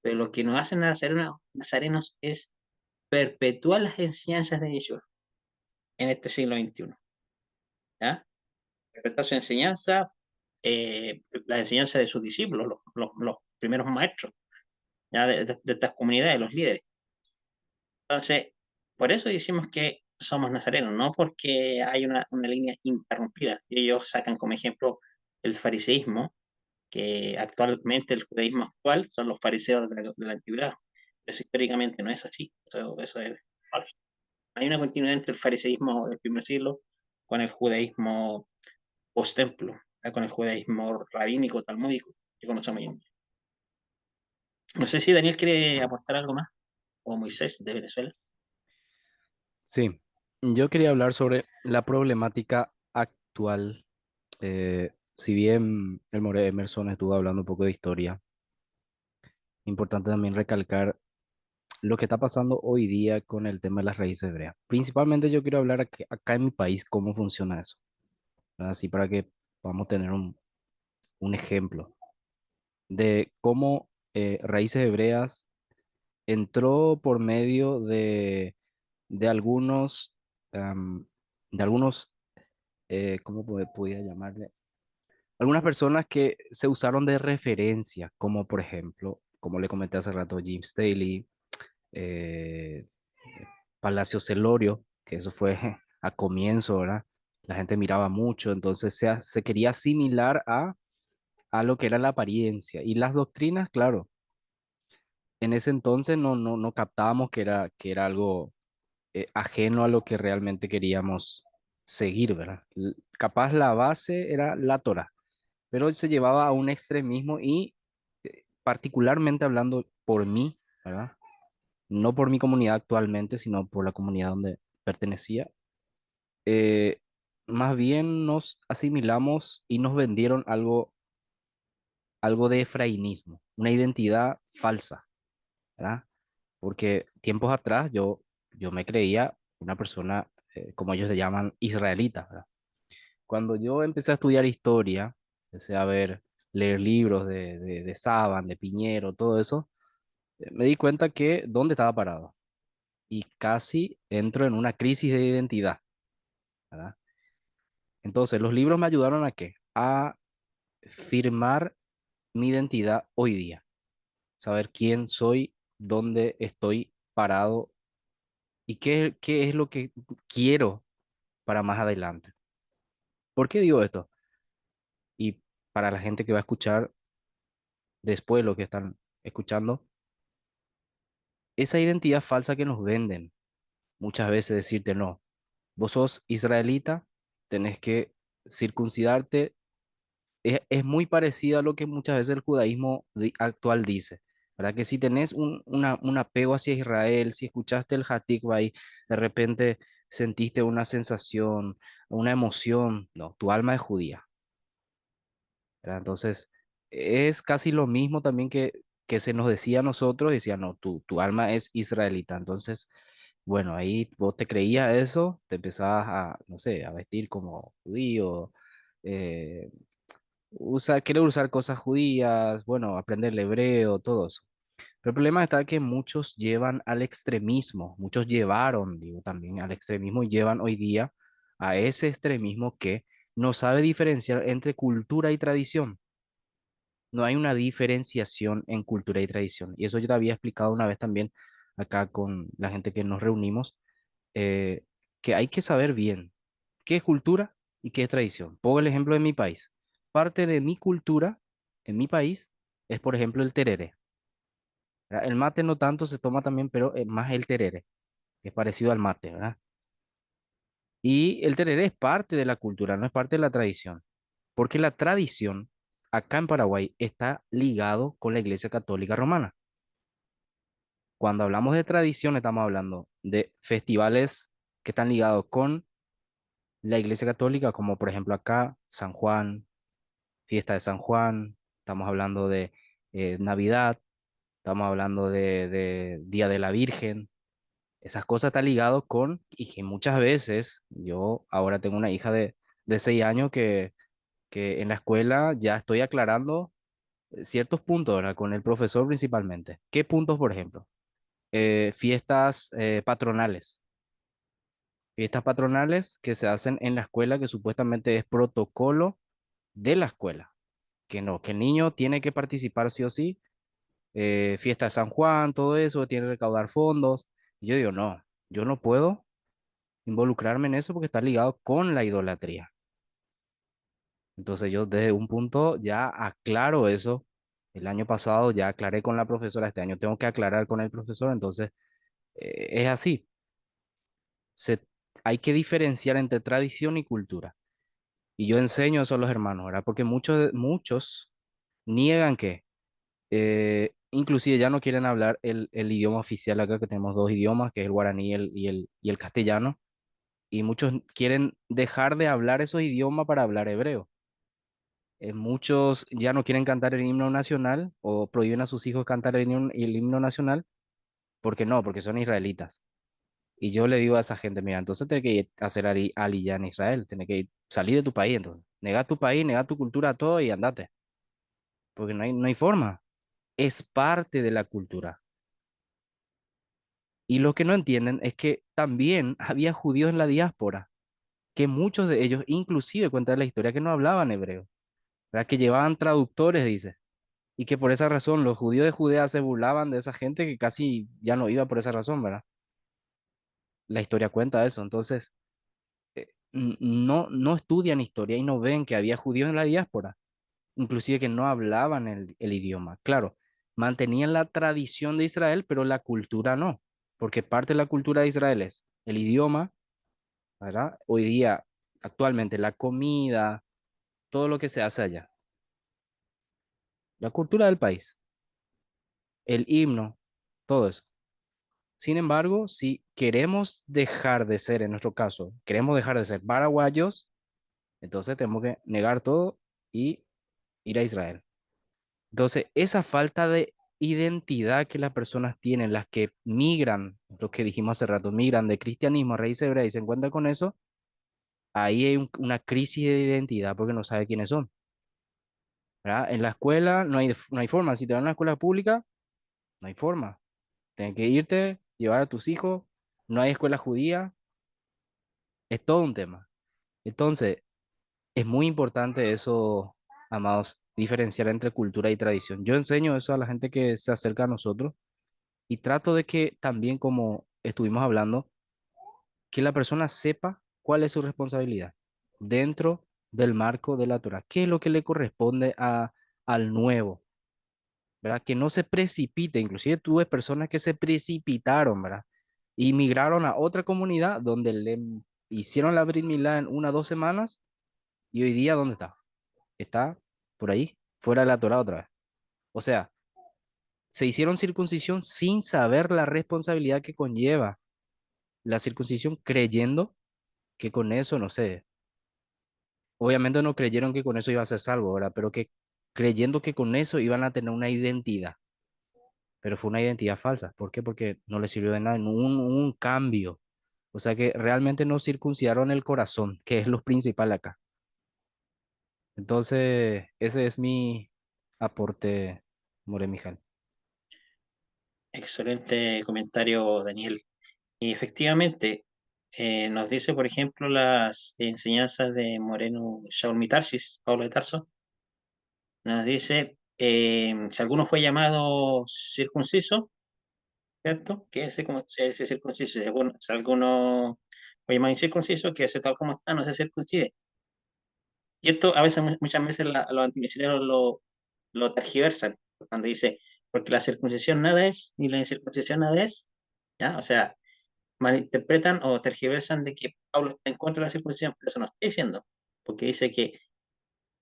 pero lo que nos hace nazarenos es perpetuar las enseñanzas de Yeshua en este siglo XXI, ¿ya? Perpetuar su enseñanza, la enseñanza de sus discípulos, los primeros maestros, ¿ya? De estas comunidades, los líderes. Entonces, por eso decimos que somos nazarenos, no porque hay una línea interrumpida. Ellos sacan como ejemplo el fariseísmo, que actualmente el judaísmo actual son los fariseos de la antigüedad. Eso históricamente no es así, eso es falso. Hay una continuidad entre el fariseísmo del primer siglo con el judaísmo post-templo, con el judaísmo rabínico, talmúdico, que conocemos hoy en día. No sé si Daniel quiere aportar algo más, o Moisés de Venezuela. Sí, yo quería hablar sobre la problemática actual. Si bien el More Emerson estuvo hablando un poco de historia, importante también recalcar lo que está pasando hoy día con el tema de las raíces hebreas. Principalmente yo quiero hablar acá en mi país cómo funciona eso, ¿verdad? Así para que podamos tener un ejemplo de cómo raíces hebreas entró por medio de algunos, am, de algunos, ¿cómo podría llamarle? Algunas personas que se usaron de referencia, como por ejemplo, como le comenté hace rato, Jim Staley, eh, Palacio Celorio, que eso fue a comienzo, ¿verdad? La gente miraba mucho, entonces se quería asimilar a lo que era la apariencia. Y las doctrinas, claro, en ese entonces no captábamos que era algo ajeno a lo que realmente queríamos seguir, ¿verdad? Capaz la base era la Torah, pero se llevaba a un extremismo y particularmente hablando por mí, ¿verdad? No por mi comunidad actualmente, sino por la comunidad donde pertenecía, eh, más bien nos asimilamos y nos vendieron algo de efrainismo, una identidad falsa, ¿verdad? Porque tiempos atrás yo me creía una persona, como ellos le llaman, israelita, ¿verdad? Cuando yo empecé a estudiar historia, empecé a leer libros de Saban, de Piñero, todo eso, me di cuenta que dónde estaba parado. Y casi entro en una crisis de identidad, ¿verdad? Entonces, los libros me ayudaron a qué? A firmar mi identidad hoy día, saber quién soy, dónde estoy parado y qué es lo que quiero para más adelante. ¿Por qué digo esto? Y para la gente que va a escuchar después lo que están escuchando, esa identidad falsa que nos venden, muchas veces decirte no, vos sos israelita, tenés que circuncidarte, es muy parecida a lo que muchas veces el judaísmo actual dice. ¿verdad? Que si tenés un apego hacia Israel, si escuchaste el Hatikva y de repente sentiste una sensación, una emoción, no, tu alma es judía, ¿verdad? Entonces, es casi lo mismo también que se nos decía a nosotros, decía, no, tu alma es israelita. Entonces, bueno, ahí vos te creías eso, te empezabas a, no sé, a vestir como judío, eh, querer usar cosas judías, bueno, aprender el hebreo, todo eso. Pero el problema está que muchos llevan al extremismo, muchos llevaron, digo, también al extremismo y llevan hoy día a ese extremismo que no sabe diferenciar entre cultura y tradición. No hay una diferenciación en cultura y tradición. Y eso yo te había explicado una vez también acá con la gente que nos reunimos, eh, que hay que saber bien qué es cultura y qué es tradición. Pongo el ejemplo de mi país. Parte de mi cultura en mi país es, por ejemplo, el tereré. ¿Verdad? El mate no tanto se toma también, pero más el tereré, que es parecido al mate, ¿verdad? Y el tereré es parte de la cultura, no es parte de la tradición, porque la tradición acá en Paraguay está ligado con la Iglesia Católica Romana. Cuando hablamos de tradición, estamos hablando de festivales que están ligados con la Iglesia Católica, como por ejemplo acá, San Juan, fiesta de San Juan, estamos hablando de Navidad, estamos hablando de Día de la Virgen. Esas cosas están ligadas con, y que muchas veces, yo ahora tengo una hija de 6 años que en la escuela ya estoy aclarando ciertos puntos, ¿verdad? Con el profesor principalmente. ¿Qué puntos, por ejemplo? Fiestas patronales. Fiestas patronales que se hacen en la escuela, que supuestamente es protocolo de la escuela. Que no, que el niño tiene que participar sí o sí. Fiesta de San Juan, todo eso, tiene que recaudar fondos. Y yo digo, no, yo no puedo involucrarme en eso porque está ligado con la idolatría. Entonces yo desde un punto ya aclaro eso. El año pasado ya aclaré con la profesora, este año tengo que aclarar con el profesor, entonces es así. Se, hay que diferenciar entre tradición y cultura. Y yo enseño eso a los hermanos, ¿verdad? Porque muchos niegan que, inclusive ya no quieren hablar el idioma oficial acá, que tenemos dos idiomas, que es el guaraní y el castellano, y muchos quieren dejar de hablar esos idiomas para hablar hebreo. Muchos ya no quieren cantar el himno nacional o prohíben a sus hijos cantar el himno nacional, porque no, porque son israelitas. Y yo le digo a esa gente, mira, entonces tienes que ir a hacer aliyá en Israel, tienes que ir, salir de tu país, entonces. Nega tu país, nega tu cultura, todo y andate, porque no hay forma. Es parte de la cultura. Y lo que no entienden es que también había judíos en la diáspora, que muchos de ellos, inclusive cuenta la historia, que no hablaban hebreo, ¿verdad? Que llevaban traductores, dice. Y que por esa razón los judíos de Judea se burlaban de esa gente que casi ya no iba por esa razón, ¿verdad? La historia cuenta eso. Entonces, no estudian historia y no ven que había judíos en la diáspora, inclusive que no hablaban el idioma. Claro, mantenían la tradición de Israel, pero la cultura no, porque parte de la cultura de Israel es el idioma, ¿verdad? Hoy día, actualmente, la comida, todo lo que se hace allá, la cultura del país, el himno, todo eso. Sin embargo, si queremos dejar de ser, en nuestro caso, queremos dejar de ser paraguayos, entonces tenemos que negar todo y ir a Israel. Entonces, esa falta de identidad que las personas tienen, las que migran, lo que dijimos hace rato, migran de cristianismo a raíz hebrea y se encuentran con eso, ahí hay una crisis de identidad porque no sabe quiénes son, ¿verdad? En la escuela no hay forma. Si te van a una escuela pública, no hay forma. Tienes que irte, llevar a tus hijos, no hay escuela judía, es todo un tema. Entonces, es muy importante eso, amados, diferenciar entre cultura y tradición. Yo enseño eso a la gente que se acerca a nosotros y trato de que también, como estuvimos hablando, que la persona sepa cuál es su responsabilidad dentro del marco de la Torah. ¿Qué es lo que le corresponde al nuevo? ¿Verdad? Que no se precipite. Inclusive tuve personas que se precipitaron, ¿verdad? Y migraron a otra comunidad donde le hicieron la Brit Milá en 1 o 2 semanas y hoy día, ¿dónde está? Está por ahí, fuera de la Torah otra vez. O sea, se hicieron circuncisión sin saber la responsabilidad que conlleva la circuncisión, creyendo que con eso, no sé, obviamente no creyeron que con eso iba a ser salvo, ¿verdad? Pero que creyendo que con eso iban a tener una identidad, pero fue una identidad falsa. ¿Por qué? Porque no les sirvió de nada, no hubo un cambio. O sea que realmente no circuncidaron el corazón, que es lo principal acá. Entonces, ese es mi aporte, More Mijal. Excelente comentario, Daniel. Y efectivamente, nos dice, por ejemplo, las enseñanzas de Moreno Shaul Tarsis, Pablo de Tarso, nos dice, si alguno fue llamado circunciso, ¿cierto? Que ese circunciso, si alguno fue llamado incircunciso, que ese tal como está, no se circuncide. Y esto a veces, muchas veces los antimisioneros lo tergiversan, cuando dice, porque la circuncisión nada es, ni la incircuncisión nada es, ¿ya? O sea, malinterpretan o tergiversan de que Pablo está en contra de la circuncisión, pero eso no está diciendo, porque dice que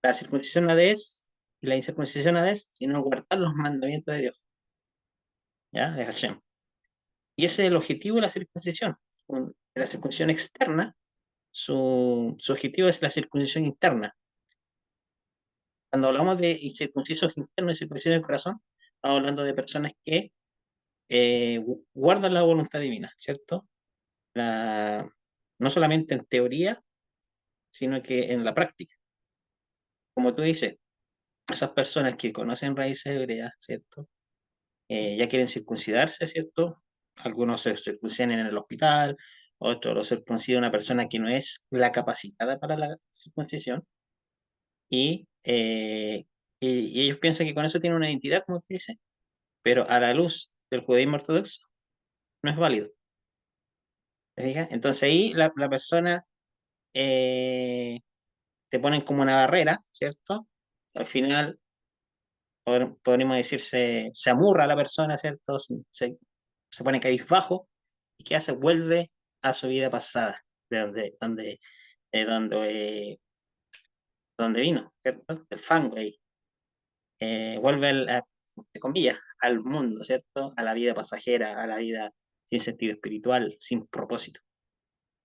la circuncisión nada es y la incircuncisión nada es, sino guardar los mandamientos de Dios, ¿ya? De Hashem. Y ese es el objetivo de la circuncisión. La circuncisión externa, su objetivo es la circuncisión interna. Cuando hablamos de circuncisos internos y circuncisión del corazón, estamos hablando de personas que guardan la voluntad divina, ¿cierto? La, no solamente en teoría, sino que en la práctica. Como tú dices, esas personas que conocen raíces hebreas, ¿cierto? Ya quieren circuncidarse, ¿cierto? Algunos se circuncidan en el hospital, otros lo circuncida una persona que no es la capacitada para la circuncisión, y, y ellos piensan que con eso tienen una identidad, como tú dices, pero a la luz del judaísmo ortodoxo no es válido. ¿Te fijas? Entonces ahí la persona eh, te ponen como una barrera, ¿cierto? Al final podríamos decir, se amurra la persona, ¿cierto? Se pone cabizbajo y ¿qué hace? Vuelve a su vida pasada, de donde vino, ¿cierto? Del fango ahí. Vuelve, entre comillas, al mundo, ¿cierto? A la vida pasajera, a la vida sin sentido espiritual, sin propósito.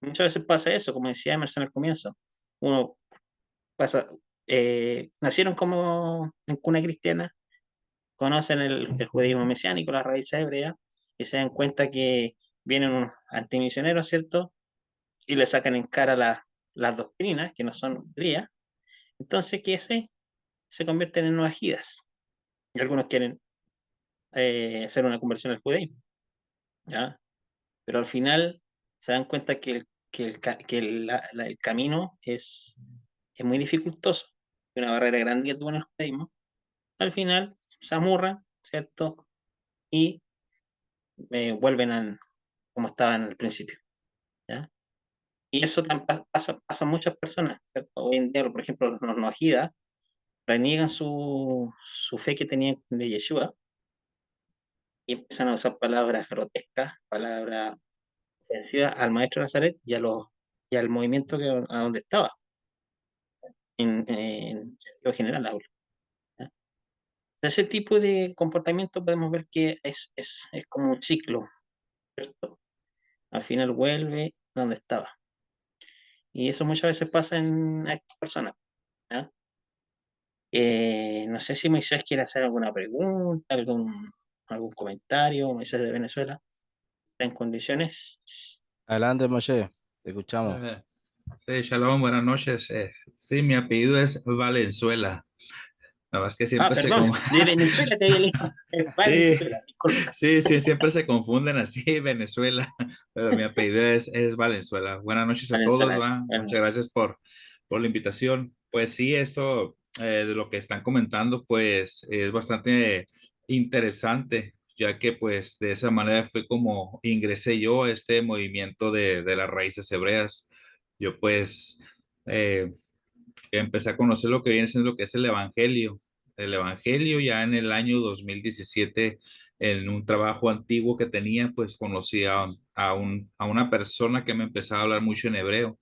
Muchas veces pasa eso, como decía Emerson al comienzo. Uno pasa, nacieron como en cuna cristiana, conocen el judaísmo mesiánico, las raíces hebreas, y se dan cuenta que vienen unos antimisioneros, ¿cierto? Y le sacan en cara las doctrinas, que no son judías. Entonces, ¿qué hace? Se convierten en noajidas. Y algunos quieren hacer una conversión al judaísmo, ¿ya? Pero al final se dan cuenta que el camino es muy dificultoso. Una barrera grande que tuvo en el judaísmo. Al final se amurran, ¿cierto? Y vuelven a como estaban al principio, ¿ya? Y eso pasa a muchas personas, ¿cierto? Hoy en día, por ejemplo, los noajidas reniegan su fe que tenían de Yeshua y empiezan a usar palabras grotescas, palabras ofensivas al maestro de Nazaret y al movimiento a donde estaba, en sentido general hablo, ¿ya? Ese tipo de comportamiento podemos ver que es como un ciclo, ¿cierto? Al final vuelve donde estaba. Y eso muchas veces pasa en estas personas, ¿ya? No sé si Moisés quiere hacer alguna pregunta, algún comentario. Moisés de Venezuela, ¿está en condiciones? Adelante, Moshe, te escuchamos. Eh, sí, shalom, buenas noches. Sí, mi apellido es Valenzuela. La verdad es que Ah, siempre perdón, de Venezuela te había leído. Es Sí, Venezuela, disculpa. sí, sí, siempre se confunden así, Venezuela, pero mi apellido es Valenzuela. Buenas noches a todos, Venezuela, ¿va? Muchas hermoso. gracias por la invitación. Pues sí, esto de lo que están comentando, pues es bastante interesante, ya que pues de esa manera fue como ingresé yo a este movimiento de las raíces hebreas. Yo pues eh, empecé a conocer lo que viene siendo lo que es el Evangelio. El Evangelio ya en el año 2017, en un trabajo antiguo que tenía, pues conocí a una persona que me empezaba a hablar mucho en hebreo,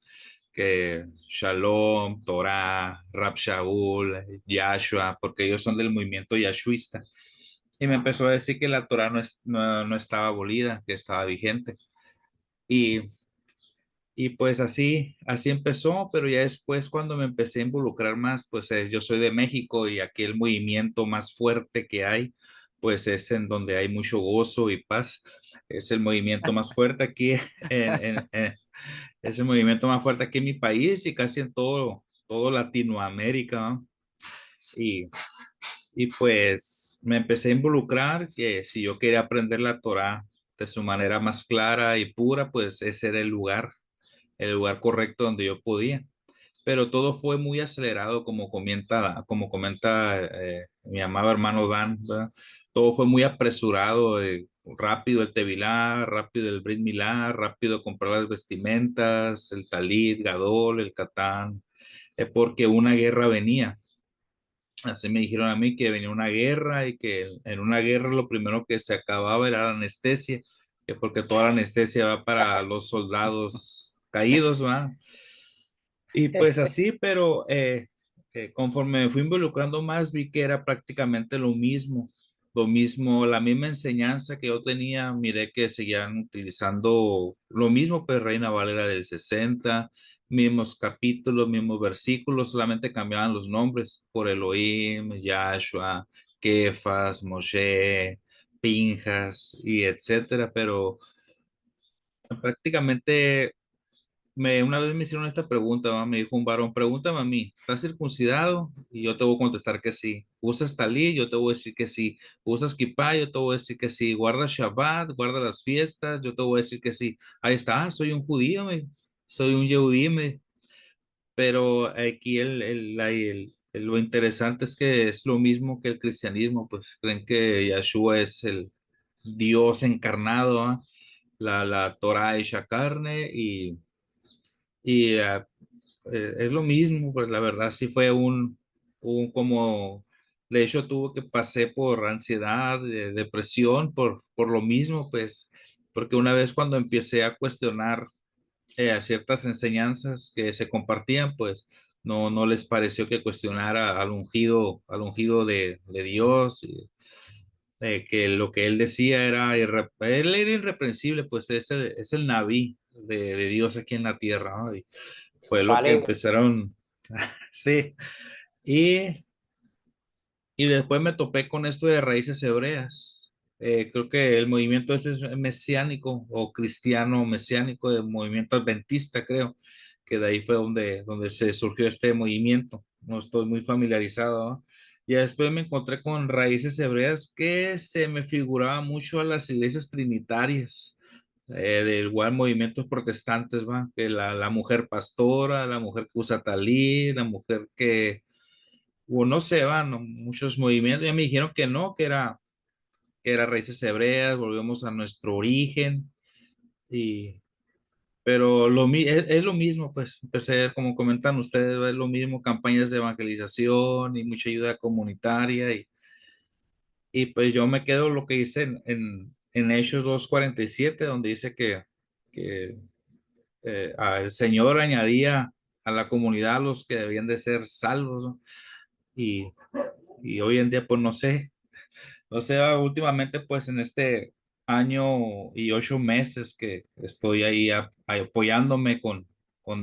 que Shalom, Torah, Rab Shaul, Yahshua, porque ellos son del movimiento yahshuista. y me empezó a decir que la Torá no estaba abolida, que estaba vigente. Y, y pues así empezó, pero ya después cuando me empecé a involucrar más, pues yo soy de México y aquí el movimiento más fuerte que hay, pues es en donde hay mucho gozo y paz. Es el movimiento más fuerte aquí es el movimiento más fuerte aquí en mi país y casi en todo Latinoamérica, ¿no? Y, y pues me empecé a involucrar que si yo quería aprender la Torá de su manera más clara y pura, pues ese era el lugar correcto donde yo podía. Pero todo fue muy acelerado, como comenta mi amado hermano Dan, ¿verdad? Todo fue muy apresurado, rápido el Tevilá, rápido el Brit Milá, rápido comprar las vestimentas, el talit, Gadol, el Catán, porque una guerra venía. Así me dijeron a mí que venía una guerra y que en una guerra lo primero que se acababa era la anestesia, que porque toda la anestesia va para los soldados caídos, ¿va? Y pues así, pero conforme me fui involucrando más, vi que era prácticamente lo mismo, la misma enseñanza que yo tenía, miré que seguían utilizando lo mismo, pues Reina Valera del 60, mismos capítulos, mismos versículos, solamente cambiaban los nombres por Elohim, Yahshua, Kefas, Moshe, Pinjas y etcétera, pero prácticamente una vez me hicieron esta pregunta, ¿va? Me dijo un varón, pregúntame a mí, ¿estás circuncidado? Y yo te voy a contestar que sí. ¿Usas talí? Yo te voy a decir que sí. ¿Usas kippah? Yo te voy a decir que sí. ¿Guardas Shabbat? ¿Guardas las fiestas? Yo te voy a decir que sí. Ahí está, soy un judío, soy un yehudí, pero aquí lo interesante es que es lo mismo que el cristianismo, pues creen que Yahshua es el Dios encarnado, ¿ah? La Torah hecha carne y es lo mismo, pues la verdad sí fue como, de hecho tuve que pasé por ansiedad, depresión, por lo mismo, pues, porque una vez cuando empecé a cuestionar a ciertas enseñanzas que se compartían, pues no les pareció que cuestionara al ungido de Dios, y, que lo que él decía él era irreprensible, pues es el Naví de Dios aquí en la tierra, ¿no? Y fue lo que Infalible. empezaron, sí, y, y después me topé con esto de raíces hebreas. Creo que el movimiento ese es mesiánico o cristiano mesiánico, del movimiento adventista, creo, que de ahí fue donde se surgió este movimiento. No estoy muy familiarizado, ¿no? Y después me encontré con raíces hebreas que se me figuraba mucho a las iglesias trinitarias, del igual movimientos protestantes, ¿va? Que la mujer pastora, la mujer que usa talí, la mujer o no sé, van muchos movimientos. Ya me dijeron que no, que era raíces hebreas, volvemos a nuestro origen, y, pero es lo mismo, pues empecé, como comentan ustedes, es lo mismo, campañas de evangelización y mucha ayuda comunitaria, y pues yo me quedo lo que dice en Hechos 2:47, donde dice que el Señor añadía a la comunidad a los que debían de ser salvos, ¿no? Y, y hoy en día, pues no sé. O sea, últimamente, pues en este año y 8 meses que estoy ahí apoyándome con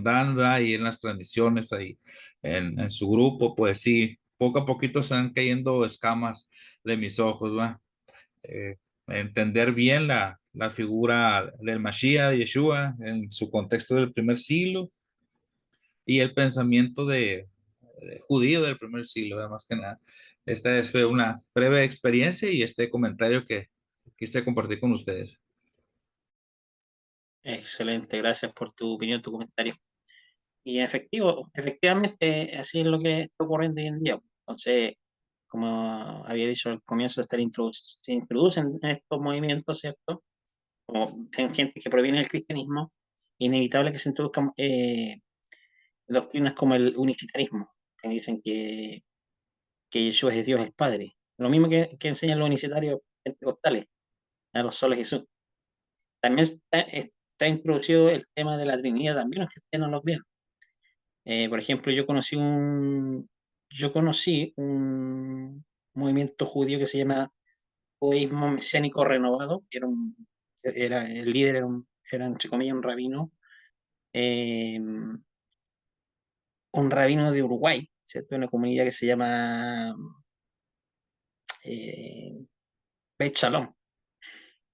Dan, ¿verdad? Y en las transmisiones ahí en su grupo, pues sí, poco a poquito se van cayendo escamas de mis ojos, ¿verdad? Eh, Entender bien la figura del Mashiach, Yeshua, en su contexto del primer siglo y el pensamiento de judío del primer siglo, además que nada. Fue una breve experiencia y este comentario que quise compartir con ustedes. Excelente, gracias por tu opinión, tu comentario. Y efectivamente, así es lo que está ocurriendo hoy en día. Entonces, como había dicho al comienzo, se introducen en estos movimientos, ¿cierto? Como en gente que proviene del cristianismo, inevitable que se introduzcan doctrinas como el unicitarismo, que dicen que Yeshua es Dios el Padre. Lo mismo que enseñan los unicitarios pentecostales, a los solos Jesús. También está introducido el tema de la Trinidad, también los cristianos lo creen. Por ejemplo, yo conocí un movimiento judío que se llama judaísmo mesiánico renovado, que era el líder, era entre comillas eh, un rabino de Uruguay, ¿cierto? Una comunidad que se llama eh, Beit Shalom.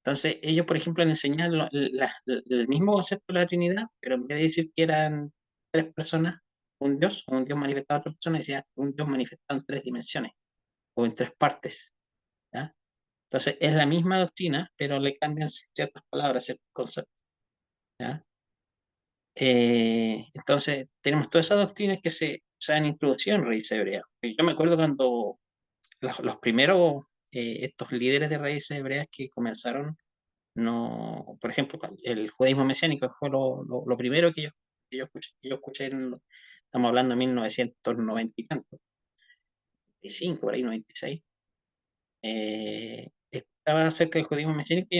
Entonces, ellos, por ejemplo, enseñan el mismo concepto de la Trinidad, pero en vez de decir que eran tres personas, un Dios manifestado a tres personas, decía un Dios manifestado en tres dimensiones o en tres partes. ¿Ya? Entonces, es la misma doctrina, pero le cambian ciertas palabras, ciertos conceptos. ¿Ya? Entonces, tenemos todas esas doctrinas que se han introducido en raíces hebreas. Yo me acuerdo cuando los primeros, estos líderes de raíces hebreas que comenzaron, no, por ejemplo, el judaísmo mesiánico fue lo primero que yo escuché estamos hablando de 1990 y tanto, 95, por ahí 96, estaba acerca del judaísmo mesiánico y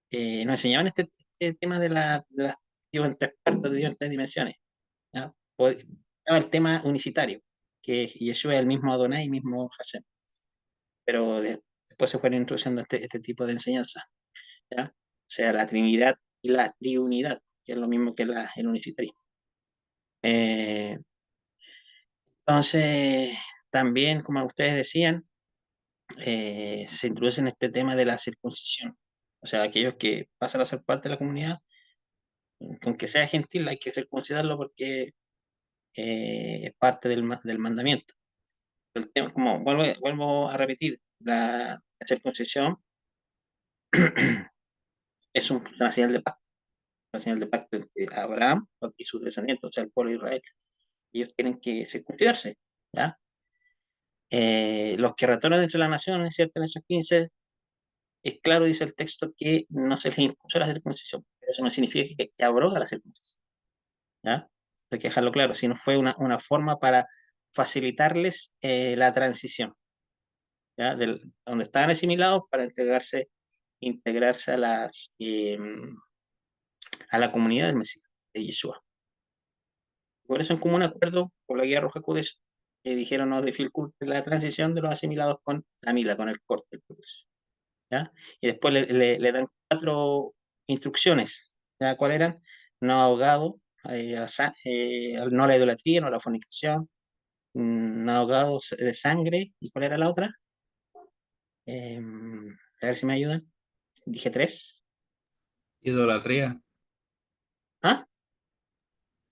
eh, nos enseñaban este tema de las Dios en tres partes, Dios en tres dimensiones. ¿Ya? Estaba el tema unicitario, que Yeshua es el mismo Adonai y mismo Hashem, pero después se fueron introduciendo este tipo de enseñanzas. ¿Ya? O sea, la Trinidad y la Triunidad, que es lo mismo que el unicitarismo. Eh, entonces, también, como ustedes decían, se introduce en este tema de la circuncisión. O sea, aquellos que pasan a ser parte de la comunidad, con que sea gentil, hay que circuncidarlo porque es parte del mandamiento. El tema, como vuelvo a repetir, la circuncisión es una señal de pacto, una señal de pacto entre Abraham y sus descendientes, o sea, el pueblo de Israel. Ellos tienen que circuncidarse, ¿ya? Los que retornan entre las naciones, ¿cierto? En Hechos 15, es claro, dice el texto, que no se les impuso la circuncisión, pero eso no significa que abroga la circuncisión, ¿ya? Hay que dejarlo claro, sino fue una forma para facilitarles la transición, ¿ya? Donde estaban asimilados para integrarse a la comunidad del Mesías, de Yeshua. Por eso, en común acuerdo por la Guía Roja Cudés, dijeron no dificulte la transición de los asimilados con la mila, con el corte del progreso. ¿Ya? Y después le dan cuatro instrucciones. ¿Ya? ¿Cuáles eran? No ahogado, no a la idolatría, no a la fornicación, no ahogado de sangre. ¿Y cuál era la otra? A ver si me ayudan. Dije tres. Idolatría, ¿Ah?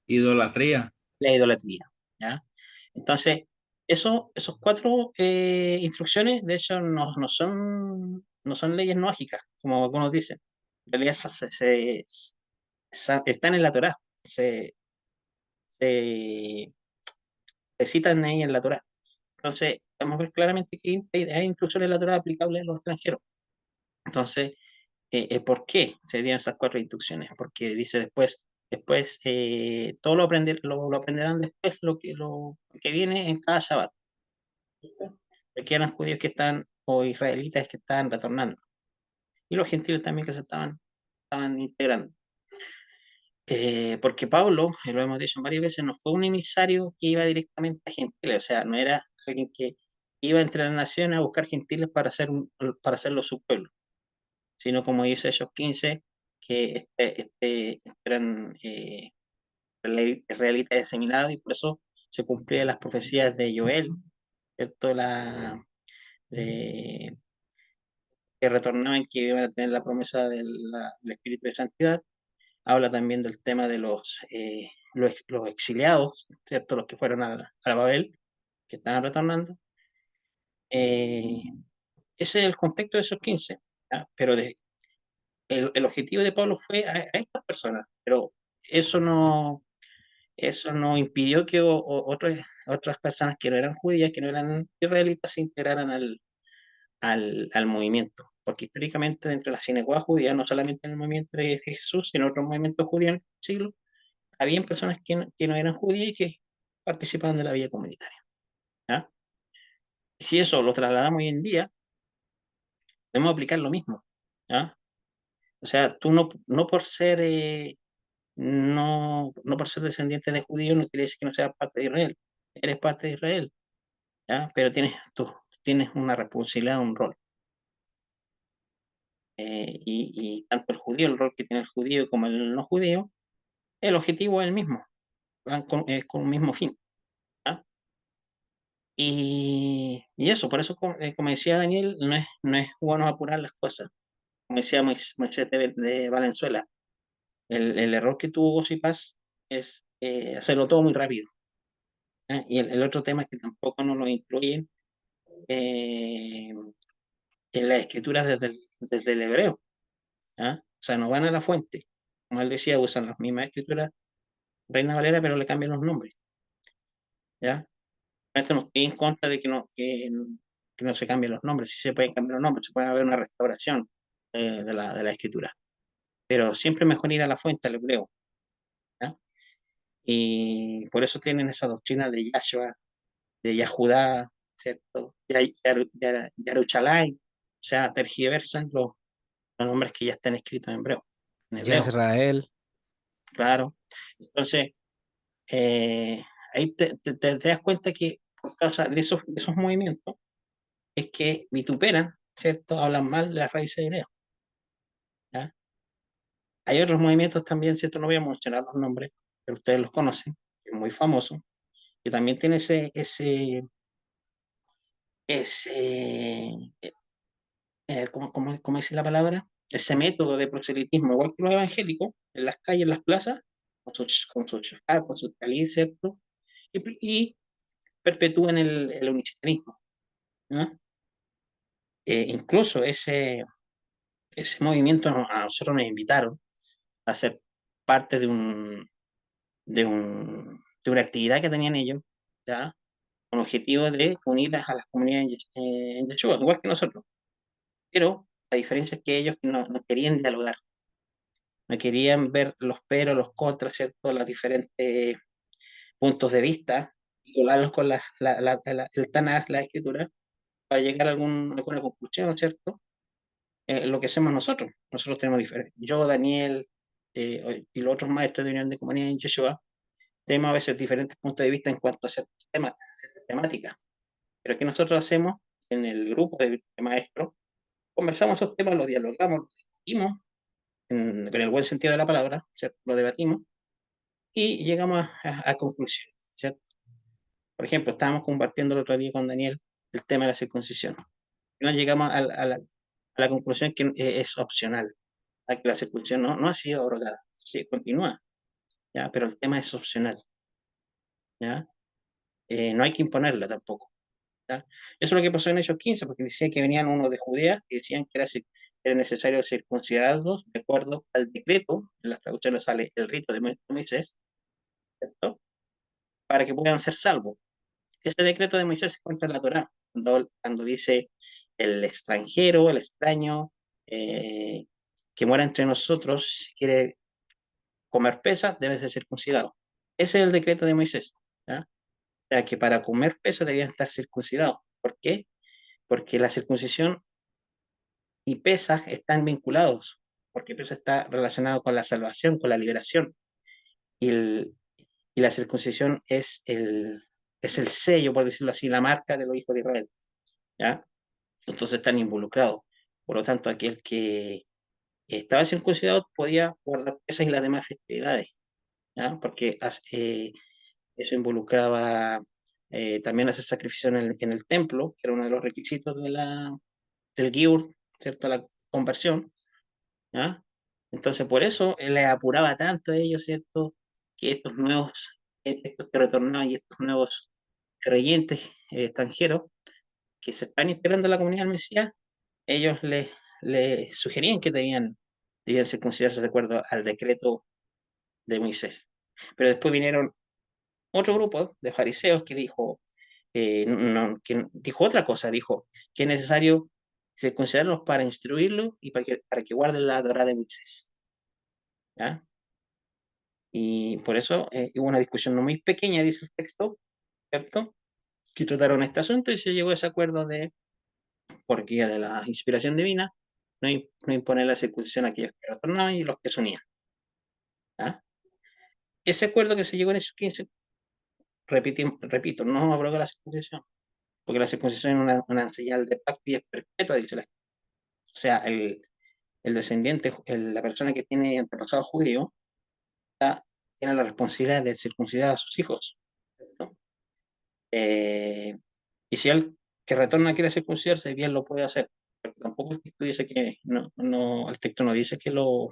idolatría. La idolatría. ¿Ya? Entonces, esos cuatro instrucciones, de hecho, no son leyes mágicas, como algunos dicen. En realidad están en la Torá, se, se citan ahí en la Torá. Entonces, vamos a ver claramente que hay instrucciones en la Torá aplicables a los extranjeros. Entonces, ¿por qué se dieron esas cuatro instrucciones? Porque dice después todo lo aprenderán después lo que viene en cada Shabbat. Porque eran judíos que están, o israelitas que estaban retornando, y los gentiles también que estaban integrando. Porque Pablo, lo hemos dicho varias veces, no fue un emisario que iba directamente a gentiles, o sea, no era alguien que iba entre las naciones a buscar gentiles para hacerlo su pueblo, sino como dice Hechos 15, que eran israelitas diseminados y por eso se cumplían las profecías de Joel, ¿cierto? De- que retornaban, que iban a tener la promesa del Espíritu de Santidad. Habla también del tema de los exiliados, ¿cierto? Los que fueron a la Babel, que estaban retornando. Eh, Ese es el contexto de esos 15, ¿ya? Pero el objetivo de Pablo fue a estas personas, pero eso no, eso no impidió que otras personas que no eran judías, que no eran israelitas, se integraran al movimiento. Porque históricamente dentro de la sinagoga judía, no solamente en el movimiento de Jesús, sino en otros movimientos judíos en el siglo, habían personas que no eran judías y que participaban de la vida comunitaria. ¿Ya? Si eso lo trasladamos hoy en día, debemos aplicar lo mismo. ¿Ya? O sea, tú no por ser no por ser descendiente de judíos no quiere decir que no seas parte de Israel. Eres parte de Israel, ¿ya? Pero tienes tienes una responsabilidad, un rol. Y tanto el judío, el rol que tiene el judío como el no judío, el objetivo es el mismo, van con un mismo fin. ¿Ah? Y eso, por eso, como decía Daniel, no es bueno apurar las cosas. Como decía Moisés de Valenzuela, el error que tuvo Paz es hacerlo todo muy rápido. ¿Ah? Y el otro tema es que tampoco nos lo incluyen eh, en las escrituras desde el hebreo. ¿Ah? O sea, no van a la fuente. Como él decía, usan las mismas escrituras Reina Valera, pero le cambian los nombres. ¿Ya? Esto no estoy en contra de que no se cambien los nombres, sí se pueden cambiar los nombres, se puede haber una restauración de la escritura, pero siempre es mejor ir a la fuente, al hebreo. ¿Ya? Y por eso tienen esa doctrina de Yahshua, de Yahudá, ¿cierto? Yaruchalai, o sea, tergiversan los nombres que ya están escritos en Ya hebreo, Israel, claro. Entonces, ahí te das cuenta que por causa de esos movimientos, es que vituperan, ¿cierto? Hablan mal de las raíces hebreas. ¿Ya? Hay otros movimientos también, ¿cierto? No voy a mencionar los nombres, pero ustedes los conocen, que es muy famoso, que también tiene ese ¿cómo dice la palabra? Ese método de proselitismo, igual que los evangélicos, en las calles, en las plazas, con su shofar, con su talí, ¿cierto? Y perpetúan el unicristianismo, ¿no? Incluso ese movimiento a nosotros nos invitaron a ser parte de una actividad que tenían ellos, ¿ya? Con objetivo de unirlas a las comunidades en Yeshua, igual que nosotros. Pero la diferencia es que ellos no querían dialogar, no querían ver los peros, los contras, ¿cierto? Los diferentes puntos de vista, y colarlos con el Tanaj, la escritura, para llegar a alguna conclusión, ¿cierto? Lo que hacemos nosotros. Nosotros tenemos diferentes. Yo, Daniel, y los otros maestros de Unión de Comunidad en Yeshua, tenemos a veces diferentes puntos de vista en cuanto a ciertos temas, ciertas temáticas. Pero que nosotros hacemos en el grupo de maestros, conversamos esos temas, los dialogamos, los discutimos, con el buen sentido de la palabra, ¿cierto? Lo debatimos y llegamos a conclusiones, ¿cierto? Por ejemplo, estábamos compartiendo el otro día con Daniel el tema de la circuncisión. Y nos llegamos a la conclusión que es opcional, a que la circuncisión no ha sido abrogada, sí, continúa, ¿ya? Pero el tema es opcional, ¿ya? No hay que imponerla tampoco, ¿ya? Eso es lo que pasó en Hechos 15, porque decía que venían unos de Judea y decían que era necesario circuncidarlos de acuerdo al decreto, en las traducciones sale el rito de Moisés, ¿cierto? Para que puedan ser salvos. Ese decreto de Moisés es contra la Torá, cuando dice el extranjero, el extraño, eh, que muera entre nosotros, si quiere comer pesa, debe ser circuncidado. Ese es el decreto de Moisés, ¿ya? O sea, que para comer pesa debían estar circuncidados. ¿Por qué? Porque la circuncisión y pesa están vinculados, porque pesa está relacionado con la salvación, con la liberación. Y, y la circuncisión es el sello, por decirlo así, la marca de los hijos de Israel, ¿ya? Entonces están involucrados. Por lo tanto, aquel que estaba circuncidado podía guardar esas y las demás festividades, ¿ya? Porque eso involucraba también hacer sacrificio en el templo, que era uno de los requisitos del Giur, ¿cierto? La conversión, ¿ya? Entonces, por eso él les apuraba tanto a ellos, ¿cierto? Que estos que retornaban y estos nuevos creyentes extranjeros que se están integrando a la comunidad del Mesías, ellos les sugerían que debían circuncidarse de acuerdo al decreto de Moisés. Pero después vinieron otro grupo de fariseos que dijo otra cosa, dijo que es necesario circuncidarlos para instruirlos y para que guarden la Torá de Moisés. ¿Ya? Y por eso hubo una discusión no muy pequeña, dice el texto, ¿cierto? Que trataron este asunto y se llegó a ese acuerdo por guía de la inspiración divina, no imponer la circuncisión a aquellos que retornaban y los que se unían. ¿Ya? Ese acuerdo que se llegó en esos 15, repito, no abrogó la circuncisión, porque la circuncisión es una señal de pacto y es perpetua, dice la. O sea, el descendiente, la persona que tiene antepasado judío, tiene la responsabilidad de circuncidar a sus hijos, ¿cierto? Y si él que retorna quiere circuncidarse, bien lo puede hacer, porque tampoco el texto dice que, el texto no dice que, no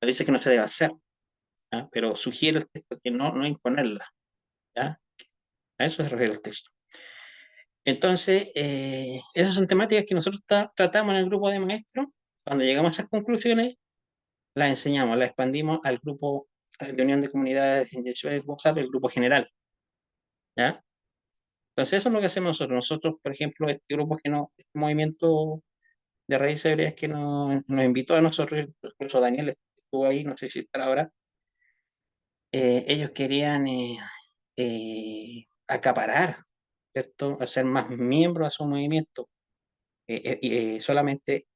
dice que no se debe hacer, ¿ya? Pero sugiere el texto que no imponerla, ¿ya? A eso se refiere el texto. Entonces, esas son temáticas que nosotros tratamos en el grupo de maestros. Cuando llegamos a esas conclusiones, las enseñamos, las expandimos al grupo de unión de comunidades en Yeshua de WhatsApp, el grupo general, ¿ya? Entonces, eso es lo que hacemos nosotros. Nosotros, por ejemplo, este grupo este movimiento de raíces hebreas que nos invitó a nosotros, incluso Daniel estuvo ahí, no sé si estará ahora, ellos querían acaparar, ¿cierto? Hacer más miembros a su movimiento, solamente